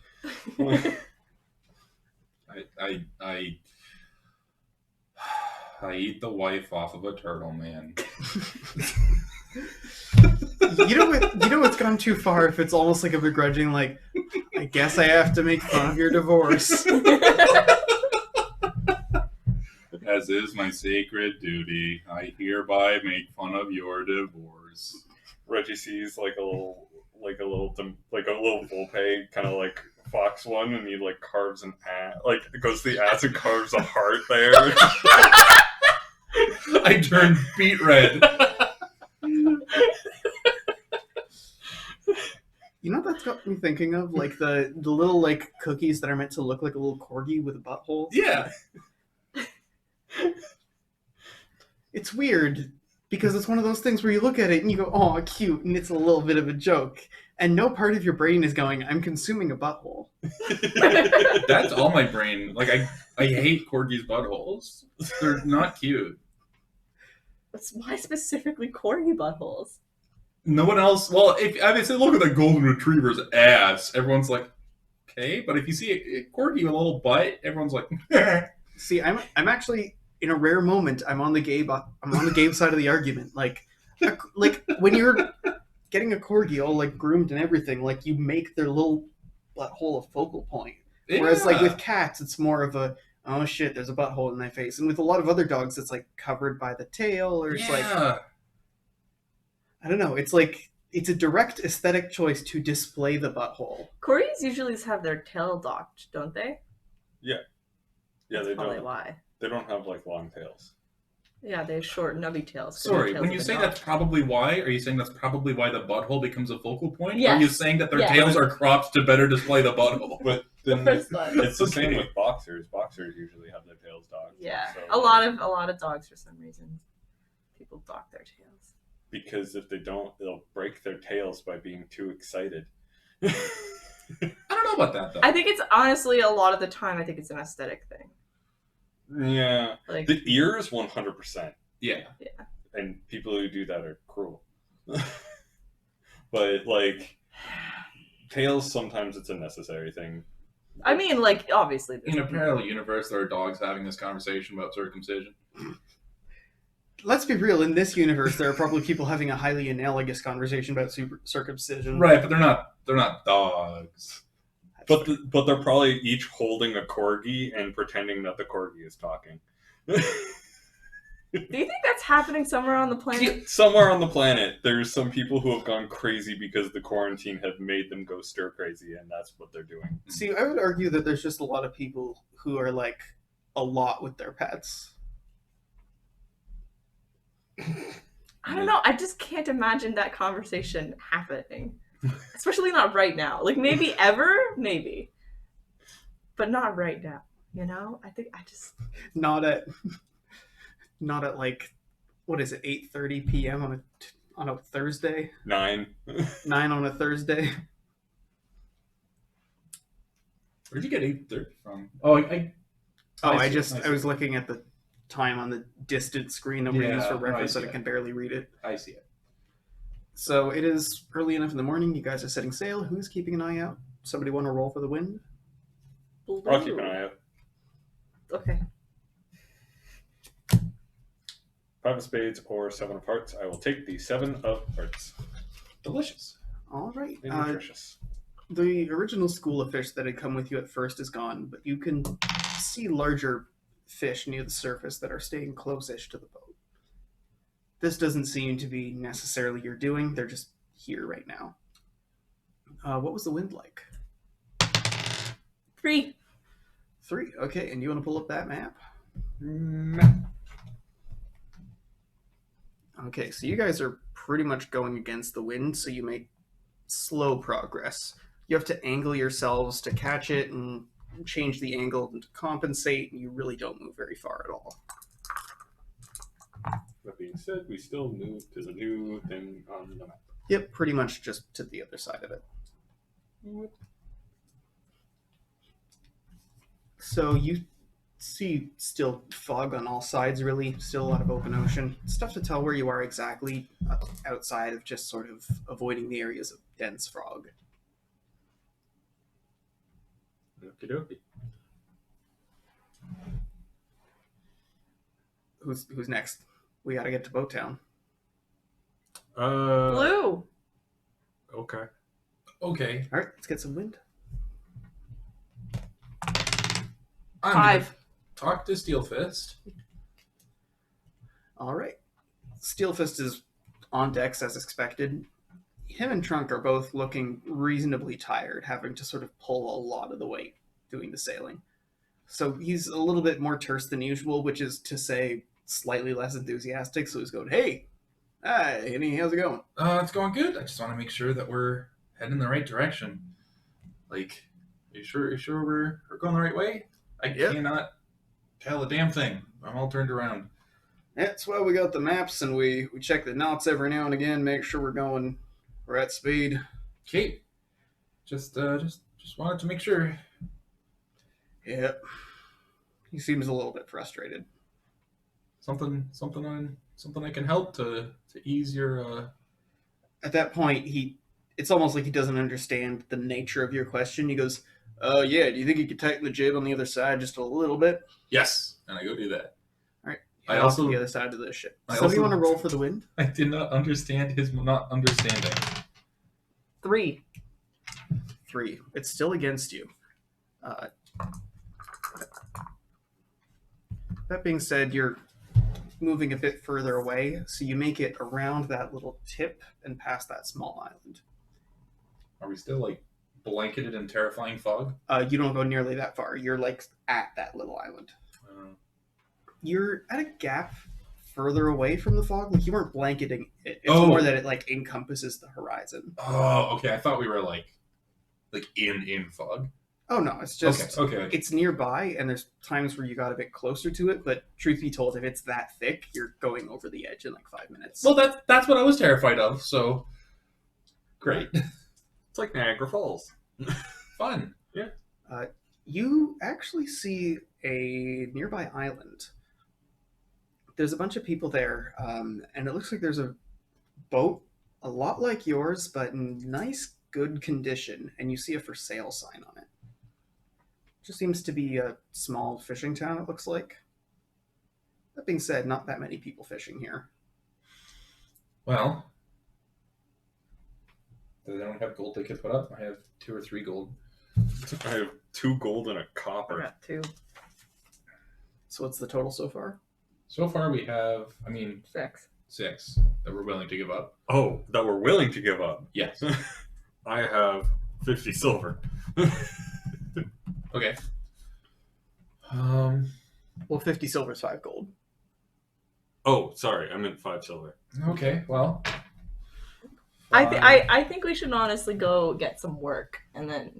I eat the wife off of a turtle, man. you know it's gone too far if it's almost like a begrudging, like, I guess I have to make fun of your divorce. As is my sacred duty, I hereby make fun of your divorce. Reggie sees like a little Volpe kind of like fox one, and he like carves an ass, like it goes to the ass and carves a heart there. I turned beet red. You know what that's got me thinking of? Like the little like cookies that are meant to look like a little corgi with a butthole. Yeah. It's weird because it's one of those things where you look at it and you go, "Oh, cute," and it's a little bit of a joke, and no part of your brain is going, "I'm consuming a butthole." That's all my brain. Like I hate corgis' buttholes. They're not cute. Why specifically corgi buttholes? No one else. Well, if they look at the golden retriever's ass, everyone's like, okay. But if you see a corgi with a little butt, everyone's like, See, I'm actually in a rare moment. I'm on the Gabe side of the argument. Like when you're getting a corgi all like groomed and everything, like you make their little butthole a focal point. Whereas like with cats, it's more of a, oh shit, there's a butthole in my face. And with a lot of other dogs, it's like covered by the tail, or it's like, I don't know. It's like it's a direct aesthetic choice to display the butthole. Corgis usually have their tail docked, don't they? Yeah, That's they probably don't. why. They don't have like long tails. Yeah, they have short, nubby tails. 'cause Sorry, their when tails you have say been that's docked. probably why, are you saying that's probably why the butthole becomes a focal point? Yes. Or are you saying that their Yes. tails are cropped to better display the butthole? But The then first one. it's the same Okay. with boxers. Boxers usually have their tails docked. Yeah, So, a lot of dogs for some reason. People dock their tails. because if they don't, they'll break their tails by being too excited. I don't know about that though. I think it's honestly a lot of the time. I think it's an aesthetic thing. Yeah, Like the ears 100%, Yeah. and people who do that are cruel. But like tails, sometimes it's a necessary thing. I mean, like obviously. In a parallel universe, there are dogs having this conversation about circumcision. Let's be real. In this universe, there are probably people having a highly analogous conversation about circumcision. Right, but they're not dogs. But they're probably each holding a corgi and pretending that the corgi is talking. Do you think that's happening somewhere on the planet? Somewhere on the planet, there's some people who have gone crazy because the quarantine have made them go stir crazy, and that's what they're doing. See, I would argue that there's just a lot of people who are like a lot with their pets. I don't know. I just can't imagine that conversation happening. Especially not right now. Like, maybe ever, maybe. But not right now. You know? I think I just... Not at like, what is it, 8:30 p.m. on a Thursday? 9. 9 on a Thursday? Where'd you get 8:30 from? I was looking at the time on the distant screen that we use for reference that I can barely read it. I see it. So it is early enough in the morning. You guys are setting sail. Who's keeping an eye out? Somebody want to roll for the wind? I'll keep an eye out. Okay. 5 of spades or 7 of hearts. I will take the 7 of hearts. Delicious. All right. And nutritious. The original school of fish that had come with you at first is gone, but you can see larger fish near the surface that are staying close-ish to the boat. This doesn't seem to be necessarily your doing. They're just here right now. What was the wind like? 3. 3. Okay, and you want to pull up that map? Okay, so you guys are pretty much going against the wind, so you make slow progress. You have to angle yourselves to catch it and change the angle to compensate, and you really don't move very far at all. That being said, we still move to the new thing on the map. Yep, pretty much just to the other side of it. So you see still fog on all sides, really. Still a lot of open ocean. It's tough to tell where you are exactly outside of just sort of avoiding the areas of dense fog. Okie dokie. Who's next? We gotta get to Boat Town. Blue. Okay. Okay. All right, let's get some wind. I'm 5. gonna talk to Steelfist. All right. Steelfist is on decks as expected. Him and Trunk are both looking reasonably tired, having to sort of pull a lot of the weight doing the sailing. So he's a little bit more terse than usual, which is to say slightly less enthusiastic. So he's going, "Hey, hi, Henny, how's it going?" It's going good. I just want to make sure that we're heading in the right direction. Like, are you sure we're going the right way? I cannot tell a damn thing. I'm all turned around. That's why we got the maps and we check the knots every now and again, make sure we're at speed. Okay. Just wanted to make sure. Yep. He seems a little bit frustrated. Something I can help to ease your At that point, it's almost like he doesn't understand the nature of your question. He goes, yeah, do you think you could tighten the jib on the other side just a little bit? Yes, and I go do that. All right. I Also also- the other side of the ship. I So also- you want to roll for the wind? I did not understand his not understanding. 3. 3. It's still against you. That being said, you're moving a bit further away, so you make it around that little tip and past that small island. Are we still like blanketed in terrifying fog? You don't go nearly that far. You're like at that little island. You're at a gap further away from the fog. Like you weren't blanketing it. It's more that it like encompasses the horizon. Oh, okay. I thought we were like in fog. Oh no, it's just okay. it's nearby, and there's times where you got a bit closer to it. But truth be told, if it's that thick, you're going over the edge in like 5 minutes. Well, that's what I was terrified of. So great, It's like Niagara Falls. fun. You actually see a nearby island. There's a bunch of people there, and it looks like there's a boat a lot like yours, but in nice, good condition, and you see a for sale sign on it. Just seems to be a small fishing town, it looks like. That being said, not that many people fishing here. Well, does anyone have gold they could put up? I have 2 or 3 gold. I have 2 gold and a I copper. got 2. So what's the total so far? So far we have, 6. 6 that we're willing to give up. Oh, that we're willing to give up. Yes. I have 50 silver. Okay. Well, 50 silver is 5 gold. Oh, sorry, I meant 5 silver. Okay, well. I think we should honestly go get some work and then.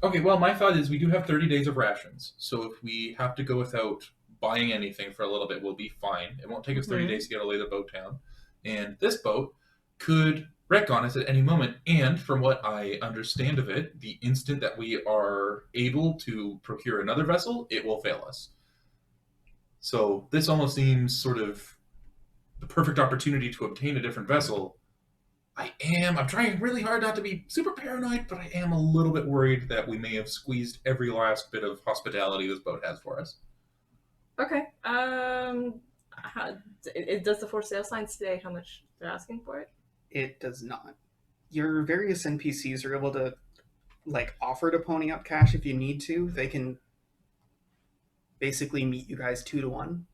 Okay, well, my thought is we do have 30 days of rations. So if we have to go without buying anything for a little bit, we'll be fine. It won't take us 30 days to get a lay the boat down. And this boat could wreck on us at any moment. And from what I understand of it, the instant that we are able to procure another vessel, it will fail us. So this almost seems sort of the perfect opportunity to obtain a different vessel. I'm trying really hard not to be super paranoid, but I am a little bit worried that we may have squeezed every last bit of hospitality this boat has for us. Okay. Does the for sale sign say how much they're asking for it? It does not. Your various NPCs are able to offer to pony up cash if you need to. They can basically meet you guys 2 to 1.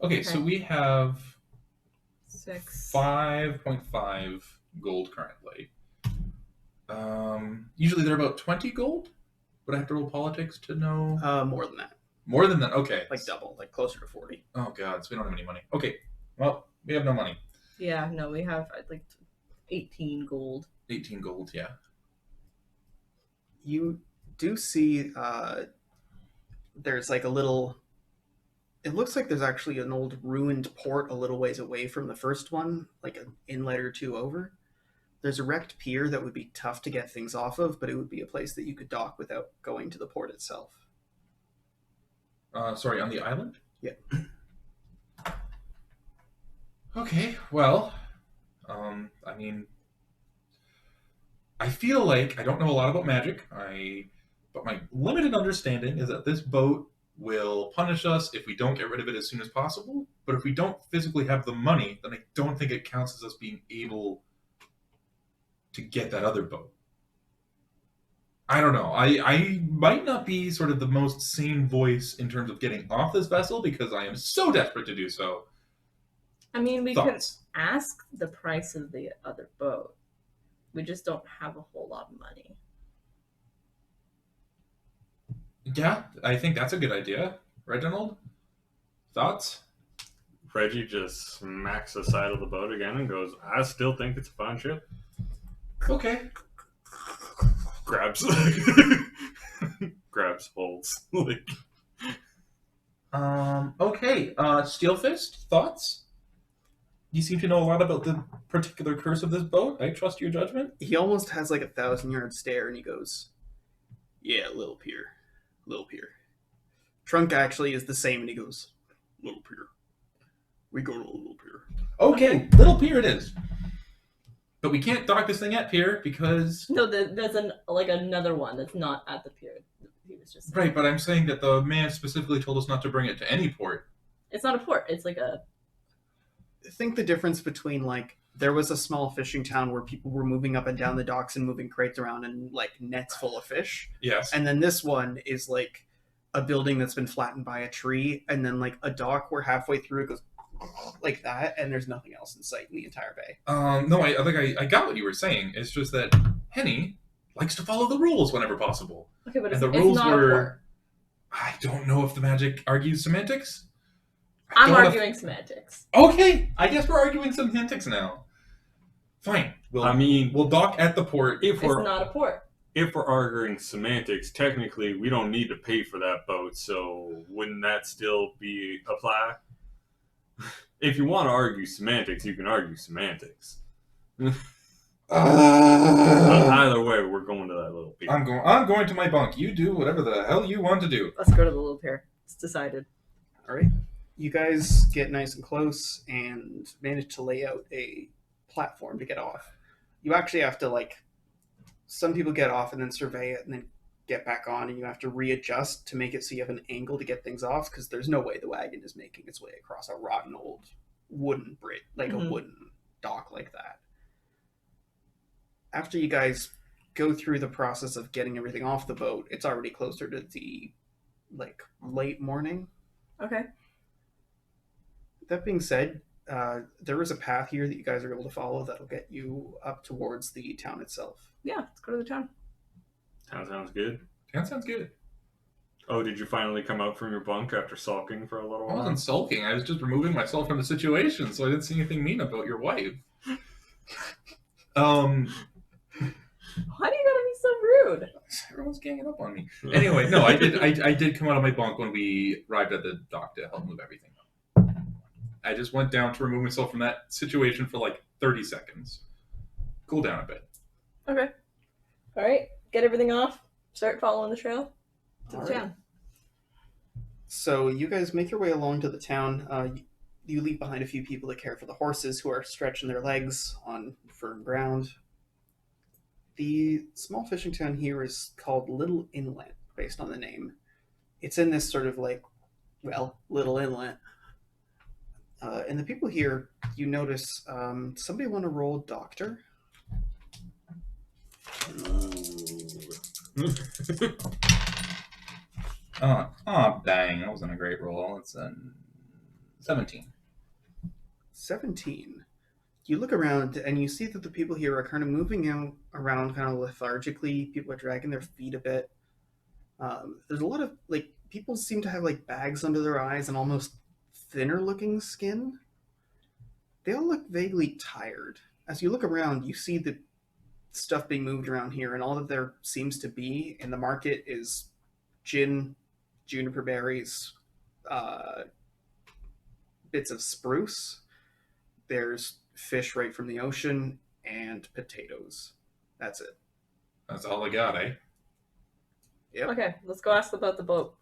Okay, so we have 6. 5.5 gold currently. Usually they're about 20 gold. Would I have to roll politics to know? More than that. More than that? Okay. Double, closer to 40. Oh god, so we don't have any money. Okay, well, we have no money. Yeah, no, we have 18 gold. 18 gold, yeah. You do see there's a little... It looks like there's actually an old ruined port a little ways away from the first one, like an inlet or 2 over. There's a wrecked pier that would be tough to get things off of, but it would be a place that you could dock without going to the port itself. Sorry, on the island? Yeah. Okay, well, I feel like I don't know a lot about magic, but my limited understanding is that this boat will punish us if we don't get rid of it as soon as possible, but if we don't physically have the money, then I don't think it counts as us being able to get that other boat. I don't know. I might not be sort of the most sane voice in terms of getting off this vessel because I am so desperate to do so. We Thoughts? could ask the price of the other boat. We just don't have a whole lot of money. Yeah, I think that's a good idea. Reginald? Thoughts? Reggie just smacks the side of the boat again and goes, I still think it's a fine ship. Okay. Grabs holds. Okay. Steel Fist, thoughts? You seem to know a lot about the particular curse of this boat. I trust your judgment. He almost has 1,000-yard stare, and he goes, yeah, little pier. Trunk actually is the same, and he goes, little pier. We go to a little pier. Okay, little pier it is. But we can't dock this thing at pier because... No, there's another one that's not at the pier. He was just Right, but I'm saying that the man specifically told us not to bring it to any port. It's not a port. It's I think the difference between there was a small fishing town where people were moving up and down the docks and moving crates around and nets full of fish. Yes. And then this one is a building that's been flattened by a tree, and then a dock where halfway through it goes like that, and there's nothing else in sight in the entire bay. No, I think I got what you were saying. It's just that Henny likes to follow the rules whenever possible. Okay, but And it's the rules not were- a port. I don't know if the magic argues semantics. I'm Don't wanna- arguing semantics. Okay, I guess we're arguing semantics now. Fine. We'll dock at the port. if It's we're not a port. if we're arguing semantics, technically we don't need to pay for that boat, so wouldn't that still be apply? If you want to argue semantics, you can argue semantics. Either way, we're going to that little pier. I'm going to my bunk. You do whatever the hell you want to do. Let's go to the little pier. It's decided. All right. You guys get nice and close and manage to lay out a platform to get off. You actually have to some people get off and then survey it and then get back on, and you have to readjust to make it so you have an angle to get things off, because there's no way the wagon is making its way across a rotten old wooden bridge, a wooden dock like that. After you guys go through the process of getting everything off the boat, it's already closer to the late morning. Okay. That being said, there is a path here that you guys are able to follow that'll get you up towards the town itself. Yeah, let's go to the town. Town sounds good. That sounds good. Oh, did you finally come out from your bunk after sulking for a little I while? wasn't sulking. I was just removing myself from the situation, so I didn't see anything mean about your wife. Why do you gotta be so rude? Everyone's ganging up on me. Anyway, no, I did come out of my bunk when we arrived at the dock to help move everything up. I just went down to remove myself from that situation for like 30 seconds. Cool down a bit. Okay. All right. Get everything off. Start following the trail to the All right. town. So you guys make your way along to the town. You leave behind a few people to care for the horses who are stretching their legs on firm ground. The small fishing town here is called Little Inlet, based on the name. It's in this sort of little inlet. And the people here, you notice, somebody want to roll doctor? Dang, that wasn't a great roll. It's 17. 17. You look around and you see that the people here are kind of moving around kind of lethargically. People are dragging their feet a bit. There's a lot of, people seem to have, bags under their eyes and almost thinner looking skin. They all look vaguely tired. As you look around, you see the stuff being moved around here, and all that there seems to be in the market is gin, juniper berries, bits of spruce. There's fish right from the ocean, and potatoes. That's it. That's all I got, eh? Yep. Okay, let's go ask about the boat.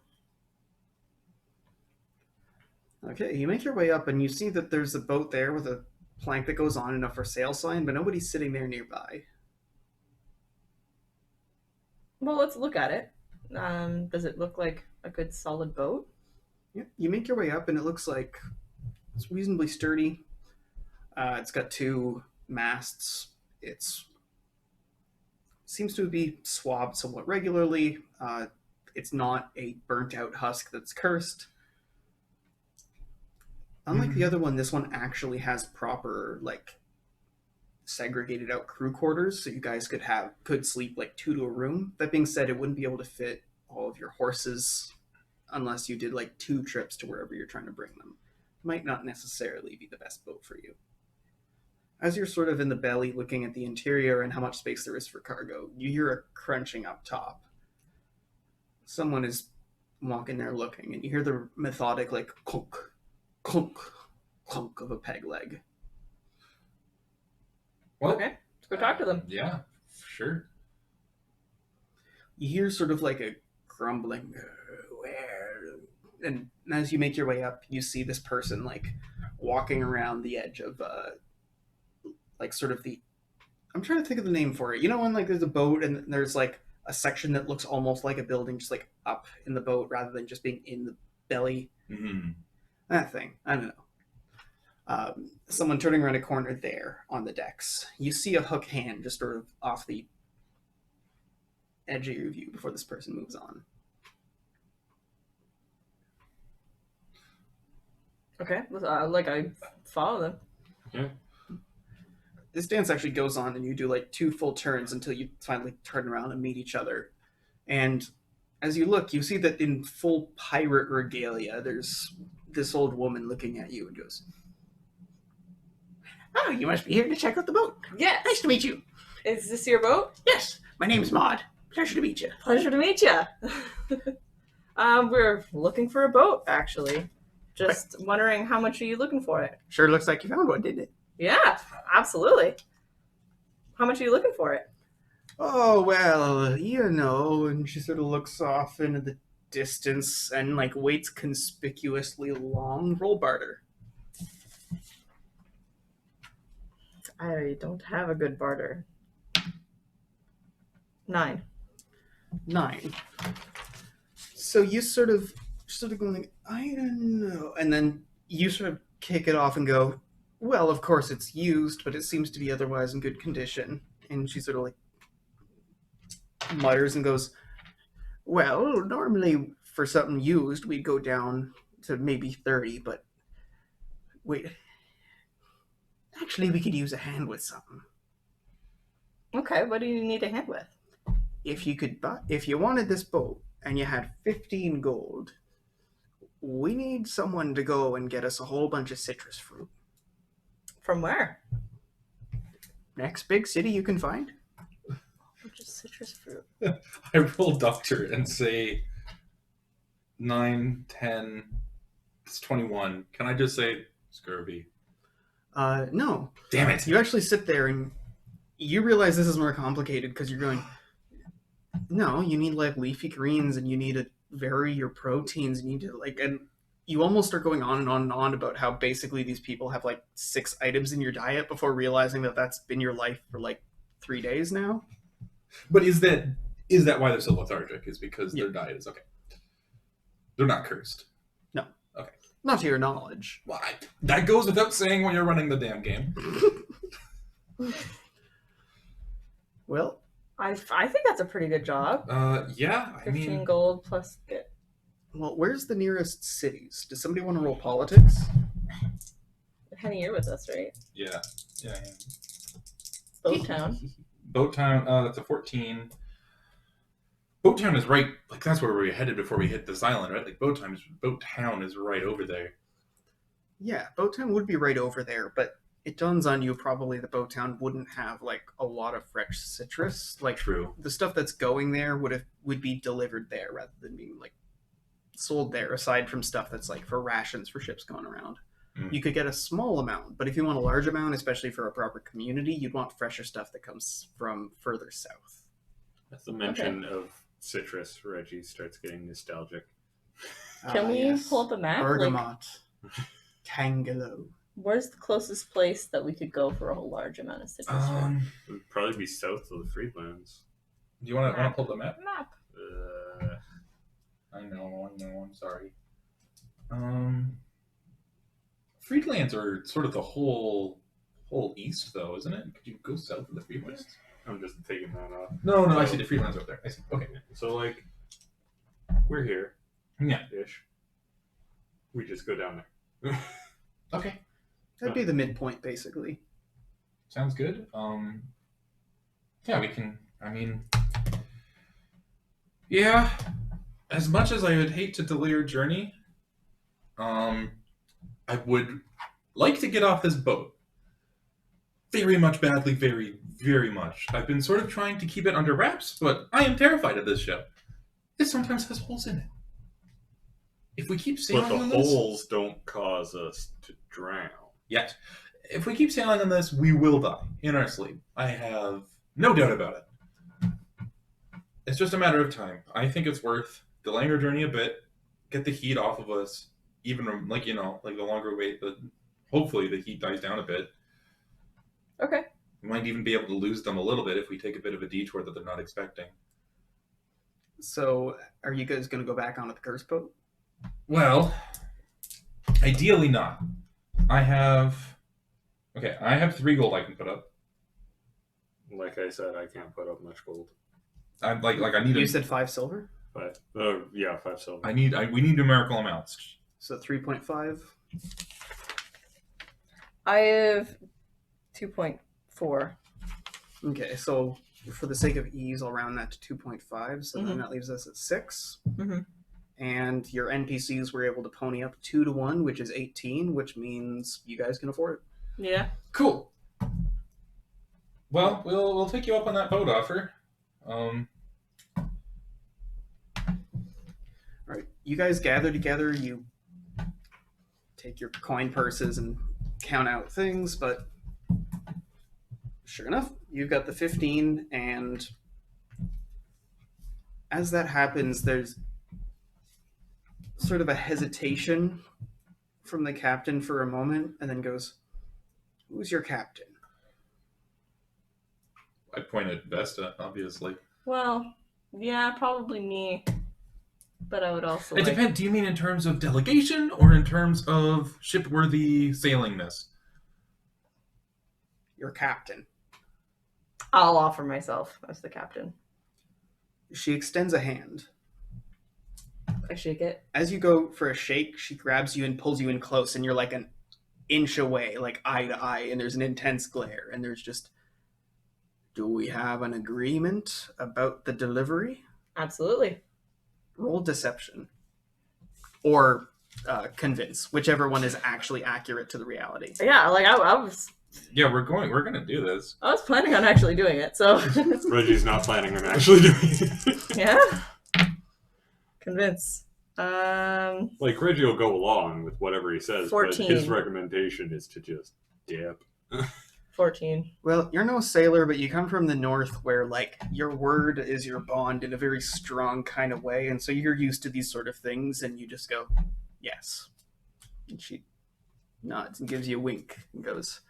Okay, you make your way up, and you see that there's a boat there with a plank that goes on and a for sale sign, but nobody's sitting there nearby. Well, let's look at it. Does it look like a good solid boat? Yep. You make your way up, and it looks like it's reasonably sturdy. It's got 2 masts. It seems to be swabbed somewhat regularly. It's not a burnt out husk that's cursed. Unlike the other one, this one actually has proper, segregated out crew quarters, so you guys could sleep 2 to a room. That being said, it wouldn't be able to fit all of your horses unless you did 2 trips to wherever you're trying to bring them. It might not necessarily be the best boat for you. As you're sort of in the belly looking at the interior and how much space there is for cargo, you hear a crunching up top. Someone is walking there looking, and you hear the methodic clunk, clunk, clunk of a peg leg. Well, Okay, let's go talk to them. Yeah, sure. You hear sort of a grumbling, and as you make your way up, you see this person walking around the edge of sort of the, I'm trying to think of the name for it. You know when there's a boat and there's a section that looks almost like a building, just up in the boat rather than just being in the belly. Mm-hmm. That thing. I don't know. Someone turning around a corner there on the decks. You see a hook hand just sort of off the edge of your view before this person moves on. Okay, I follow them. Yeah. This dance actually goes on, and you do 2 full turns until you finally turn around and meet each other. And as you look, you see that in full pirate regalia, there's this old woman looking at you and goes, "Oh, you must be here to check out the boat. Yes. Nice to meet you. Is this your boat? Yes, my name's Maud. Pleasure to meet you." Pleasure to meet you. We're looking for a boat, actually. Just wondering how much are you looking for it? Sure looks like you found one, didn't it? Yeah, absolutely. How much are you looking for it? Oh, well, you know, and she sort of looks off into the distance and waits conspicuously long. Roll barter. I don't have a good barter. 9. 9. So you sort of going, I don't know. And then you sort of kick it off and go, well, of course it's used, but it seems to be otherwise in good condition. And she sort of mutters and goes, well, normally for something used, we'd go down to maybe 30, but Wait. Actually, we could use a hand with something. Okay, what do you need a hand with? If you wanted this boat and you had 15 gold, we need someone to go and get us a whole bunch of citrus fruit. From where? Next big city you can find. Just citrus fruit. I roll doctor and say 9, 10, it's 21. Can I just say scurvy? No. Damn it. You actually sit there and you realize this is more complicated because you're going, no, you need like leafy greens and you need to vary your proteins and you need to like, and you almost are going on and on and on about how basically these people have like 6 items in your diet before realizing that that's been your life for like 3 days now. But is that why they're so lethargic? Is because their diet is okay? They're not cursed. No. Okay. Not to your knowledge. Well, that goes without saying when you're running the damn game. Well, I think that's a pretty good job. Yeah. 15 gold plus get. well, where's the nearest cities? Does somebody want to roll politics? Henny, you're with us, right? Yeah. Boat Town. Boat Town. That's a 14. Boat Town is right. Like that's where we were headed before we hit this island, right? Like Boat Town is right over there. Yeah, Boattown would be right over there, but it dawns on you probably that Boattown wouldn't have like a lot of fresh citrus. Like True. the stuff that's going there would be delivered there rather than being like sold there. Aside from stuff that's like for rations for ships going around, you could get a small amount, but if you want a large amount, especially for a proper community, you'd want fresher stuff that comes from further south. At the mention of citrus, Reggie starts getting nostalgic. Can we pull up a map? Bergamot, Tangelo. Where's the closest place that we could go for a whole large amount of citrus fruit? It would probably be south of the Freedlands. Do you want to pull the map? Map. I know. I'm sorry. Freedlands are sort of the whole east, though, isn't it? Could you go south of the Freedlands? I'm just taking that off. No, I see the Freedlands up there. I see. Okay. So, like, we're here. Yeah. Ish. We just go down there. Okay. That'd be the midpoint, basically. Sounds good. Yeah, we can. I mean, yeah. As much as I would hate to delay your journey, I would like to get off this boat. Very much badly, very, very much. I've been sort of trying to keep it under wraps, but I am terrified of this ship. It sometimes has holes in it. If we keep sailing But the on this, holes don't cause us to drown. yet, if we keep sailing on this, we will die in our sleep. I have no doubt about it. It's just a matter of time. I think it's worth delaying our journey a bit, get the heat off of us. Even like the longer we wait, hopefully the heat dies down a bit. Okay. We might even be able to lose them a little bit if we take a bit of a detour that they're not expecting. So, are you guys going to go back onto the curse boat? Well, ideally not. I have 3 gold I can put up. Like I said, I can't put up much gold. I need. You said 5 silver, 5 silver. We need numerical amounts. so 3.5. I have 2.4. Okay, so for the sake of ease, I'll round that to 2.5. So then Mhm. that leaves us at 6. Mhm. And your NPCs were able to pony up 2 to 1, which is 18, which means you guys can afford it. Yeah. Cool. Well, we'll take you up on that boat offer. All right, you guys gather together. You take your coin purses and count out things, but sure enough, you've got the 15, and as that happens, there's sort of a hesitation from the captain for a moment, and then goes, "Who's your captain?" I point at Vesta, obviously. Well, yeah, probably me. But I would also. It depends. Do you mean in terms of delegation or in terms of shipworthy sailingness? Your captain. I'll offer myself as the captain. She extends a hand. I shake it. As you go for a shake, she grabs you and pulls you in close, and you're like an inch away, like eye to eye, and there's an intense glare, and there's just, do we have an agreement about the delivery? Absolutely. Roll deception. Or convince, whichever one is actually accurate to the reality. Yeah, like I was Yeah, we're gonna do this. planning on actually doing it, so Reggie's not planning on actually doing it. yeah. Convince. Like, Reggie will go along with whatever he says, 14. but his recommendation is to just dip. 14. Well, you're no sailor, but you come from the north where, like, your word is your bond in a very strong kind of way, and so you're used to these sort of things, and you just go, yes. And she nods and gives you a wink and goes,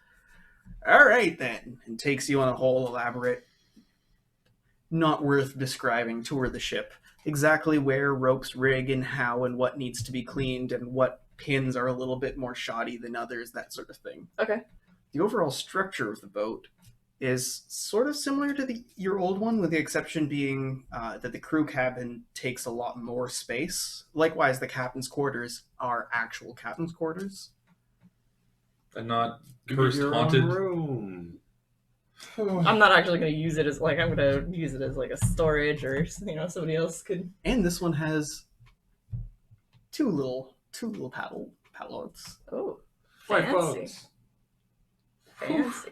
all right, then, and takes you on a whole elaborate, not worth describing tour of the ship. Exactly where ropes rig and how and what needs to be cleaned and what pins are a little bit more shoddy than others, that sort of thing. Okay. The overall structure of the boat is sort of similar to your old one, with the exception being that the crew cabin takes a lot more space. Likewise, the captain's quarters are actual captain's quarters. And not Give cursed your own haunted. room. I'm not actually going to use it as like I'm going to use it as like a storage, or somebody else could. And this one has two little paddles. Oh, Five fancy. boats. Fancy.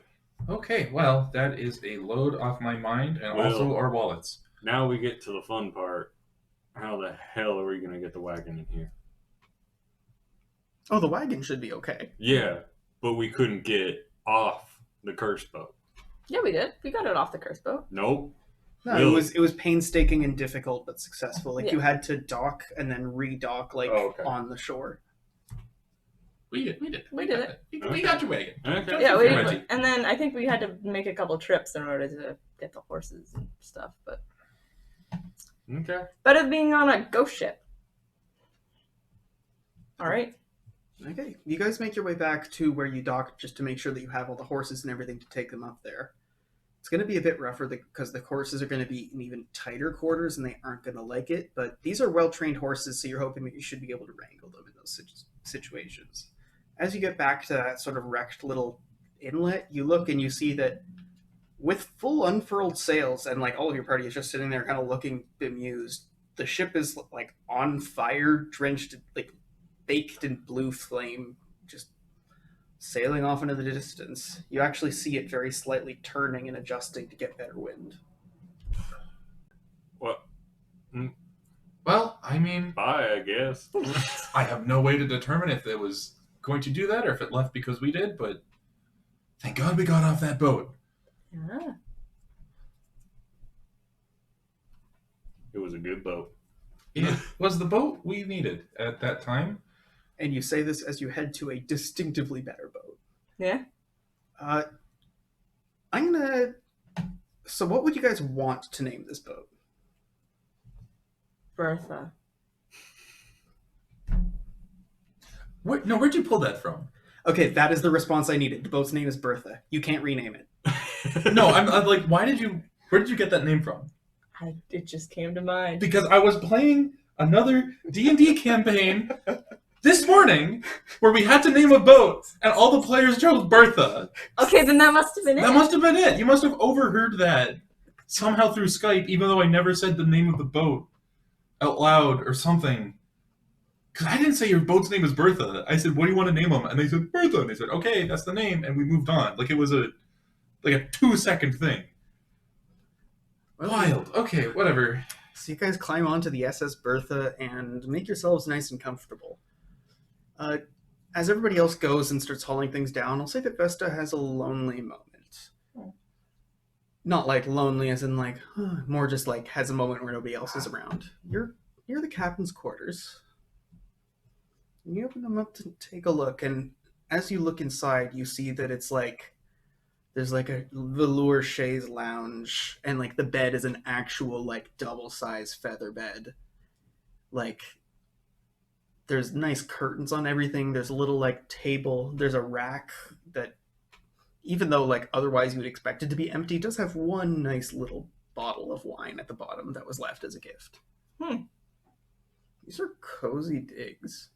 Okay, well, that is a load off my mind, and Well- also our wallets. Now we get to the fun part. How the hell are we going to get the wagon in here? Oh, the wagon should be okay. Yeah, but we couldn't get off the cursed boat. Yeah, we did. We got it off the curse boat. Nope. No, Really? it was painstaking and difficult, but successful. Like Yeah. you had to dock and then redock, like Oh, okay. on the shore. We did We did it. We got your wagon. Okay. Yeah, Reggie. and then I think we had to make a couple trips in order to get the horses and stuff. But Okay. better than being on a ghost ship. All right. Okay, you guys make your way back to where you docked just to make sure that you have all the horses and everything to take them up there. It's going to be a bit rougher because the horses are going to be in even tighter quarters and they aren't going to like it. But these are well-trained horses, so you're hoping that you should be able to wrangle them in those situations. As you get back to that sort of wrecked little inlet, you look and you see that with full unfurled sails and like all of your party is just sitting there kind of looking bemused, the ship is like on fire, drenched, like baked in blue flame, just sailing off into the distance. You actually see it very slightly turning and adjusting to get better wind. What? Well, I mean, Bye, I guess. I have no way to determine if it was going to do that or if it left because we did, but thank God we got off that boat. Yeah. It was a good boat. It was the boat we needed at that time. And you say this as you head to a distinctively better boat. Yeah. I'm gonna... So what would you guys want to name this boat? Bertha. Where'd you pull that from? Okay, that is the response I needed. The boat's name is Bertha. You can't rename it. No, I'm like, where did you get that name from? It just came to mind. Because I was playing another D&D campaign this morning where we had to name a boat and all the players chose Bertha. Okay, then that must have been it. That must have been it. You must have overheard that somehow through Skype, even though I never said the name of the boat out loud or something. Because I didn't say your boat's name is Bertha. I said, what do you want to name them? And they said, Bertha. And they said, okay, that's the name. And we moved on. Like it was a 2-second thing. Wild. Okay, whatever. So you guys climb onto the SS Bertha and make yourselves nice and comfortable. As everybody else goes and starts hauling things down, I'll say that Vesta has a lonely moment. Not like lonely as in like, more just like has a moment where nobody else is around. You're near the captain's quarters. You open them up to take a look, and as you look inside, you see that it's like there's like a velour chaise lounge, and like the bed is an actual like double-size feather bed. Like there's nice curtains on everything. There's a little like table. There's a rack that, even though like otherwise you would expect it to be empty, does have one nice little bottle of wine at the bottom that was left as a gift. These are cozy digs.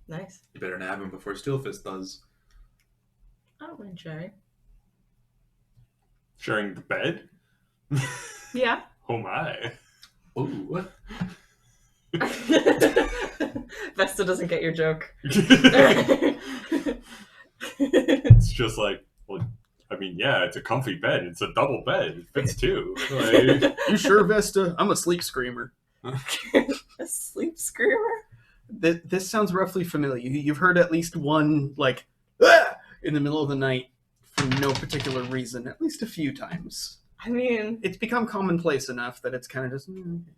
Nice. You better nab him before Steelfist does. I don't mind sharing. Sharing the bed? Yeah. Oh my. Ooh. Vesta doesn't get your joke. It's just like, well, I mean, yeah, it's a comfy bed. It's a double bed. It fits two. Like, You sure, Vesta? I'm a sleep screamer. A sleep screamer? This sounds roughly familiar. You've heard at least one, like, "Ah!" in the middle of the night for no particular reason, at least a few times. I mean, It's become commonplace enough that it's kind of just, it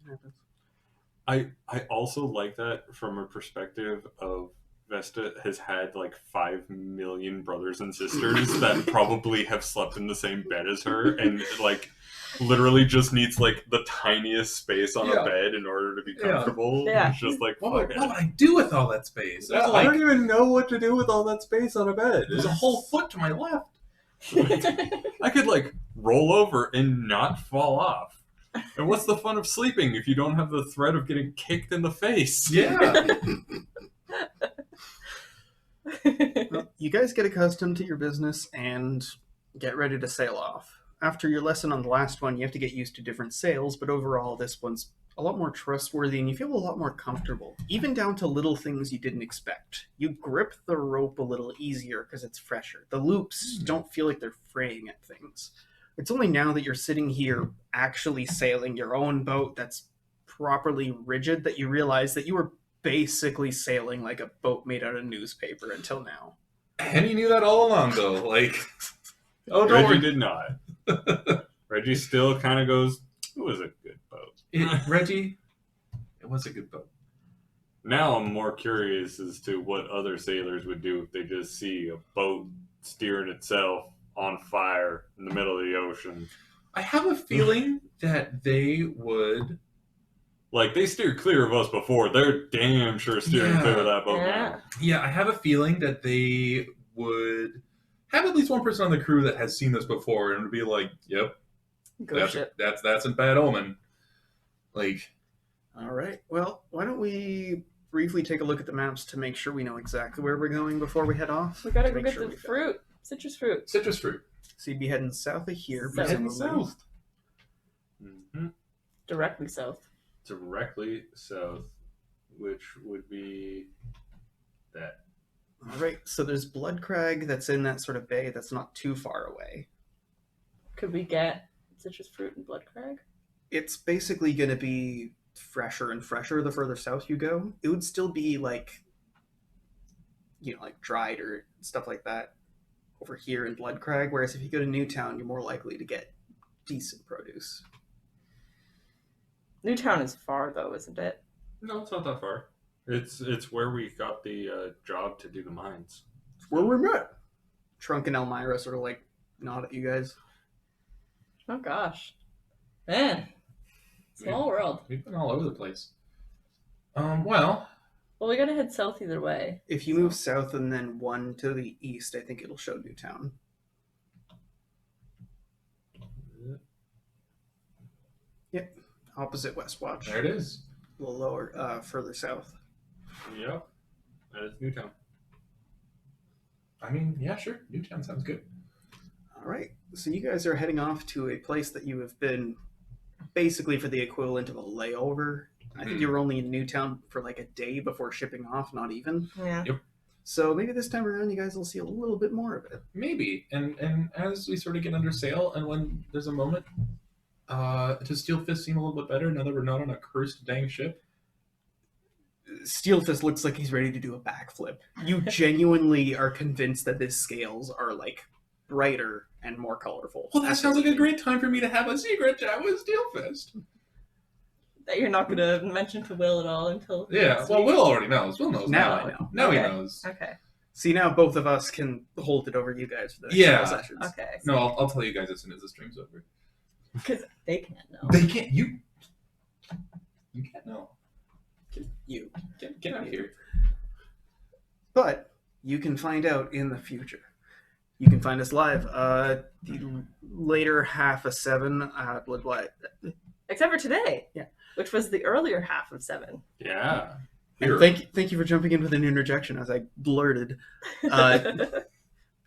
happens. I also like that from a perspective of Vesta has had like 5 million brothers and sisters that probably have slept in the same bed as her and like literally just needs like the tiniest space on a bed in order to be comfortable. Yeah. It's just like, What fuck would it. I do with all that space? There's, I don't even know what to do with all that space on a bed. there's a whole foot to my left. I could like roll over and not fall off. And what's the fun of sleeping if you don't have the threat of getting kicked in the face? Yeah. Well, you guys get accustomed to your business and get ready to sail off. After your lesson on the last one, you have to get used to different sails, but overall, this one's a lot more trustworthy and you feel a lot more comfortable, even down to little things you didn't expect. You grip the rope a little easier because it's fresher. The loops don't feel like they're fraying at things. It's only now that you're sitting here actually sailing your own boat that's properly rigid that you realize that you were basically sailing like a boat made out of newspaper until now. And he knew that all along, though. Like, oh, don't Reggie worry. did not. Reggie still kind of goes, it was a good boat. Reggie, it was a good boat. Now I'm more curious as to what other sailors would do if they just see a boat steering itself on fire in the middle of the ocean. I have a feeling that they would. Like, they steered clear of us before. They're damn sure steering clear of that boat now. Yeah, I have a feeling that they would have at least one person on the crew that has seen this before and would be like, "Yep, Go ship. that's a bad omen." Like, All right. Well, why don't we briefly take a look at the maps to make sure we know exactly where we're going before we head off? We gotta To go make get sure the we've got- fruit. Citrus fruit. citrus fruit. So you'd be heading south of here, South. Heading presumably. south. Mm-hmm. Directly south. Directly south, which would be that. All right. So there's Blood Crag that's in that sort of bay that's not too far away. Could we get citrus fruit and blood crag? It's basically going to be fresher and fresher the further south you go. It would still be like, like dried or stuff like that over here in Blood Crag. Whereas if you go to Newtown, you're more likely to get decent produce. Newtown is far though, isn't it? No, it's not that far. It's where we got the job to do the mines. It's where we met. Trunk and Elmira sort of like nod at you guys. Oh gosh. Man. Small world. We've been all over the place. Well, Well, we gotta head south either way. If you move south and then one to the east, I think it'll show Newtown. Yep, opposite Westwatch. there it is. A little lower, further south. Yep, that is Newtown. I mean, yeah, sure. Newtown sounds good. All right, so you guys are heading off to a place that you have been basically for the equivalent of a layover. I think you were only in Newtown for like a day before shipping off, not even. Yeah. So maybe this time around you guys will see a little bit more of it. Maybe. And as we sort of get under sail, and when there's a moment, does Steelfist seem a little bit better now that we're not on a cursed dang ship? Steelfist looks like he's ready to do a backflip. You genuinely are convinced that his scales are like brighter and more colorful. Well, that sounds like a great time for me to have a secret chat with Steelfist. That you're not gonna mention to Will at all until Yeah, next well, week? Will already knows. Will knows Now now. I know. Now Okay. he knows. Okay. See, now both of us can hold it over you guys for the next Yeah. couple sessions. Okay. No, I'll tell you guys as soon as the stream's over. Because they can't know. They can't. You can't know. You. Get out of here. But you can find out in the future. You can find us live the later half of 7 Except for today. Yeah. Which was the earlier half of 7. Yeah. And thank you for jumping in with an interjection as I blurted.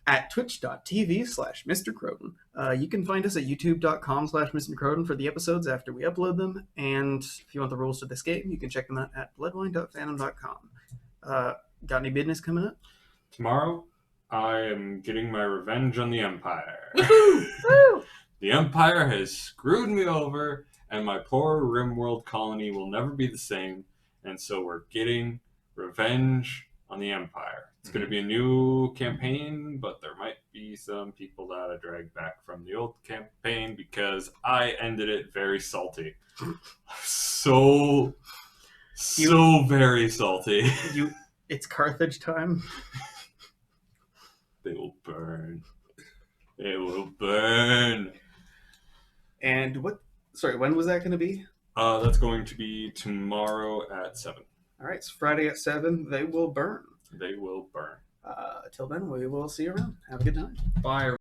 At twitch.tv/Mr. Croton. You can find us at youtube.com/Mr. Croton for the episodes after we upload them. And if you want the rules to this game, you can check them out at bloodwine.fandom.com. Got any business coming up? Tomorrow, I am getting my revenge on the Empire. Woo! The Empire has screwed me over, and my poor RimWorld colony will never be the same. And so we're getting revenge on the Empire. It's going to be a new campaign, but there might be some people that I drag back from the old campaign because I ended it very salty. So very salty. It's Carthage time. They will burn. It will burn. And when was that going to be? That's going to be tomorrow at 7. All right, so Friday at 7, they will burn. They will burn. Till then, we will see you around. Have a good time. Bye.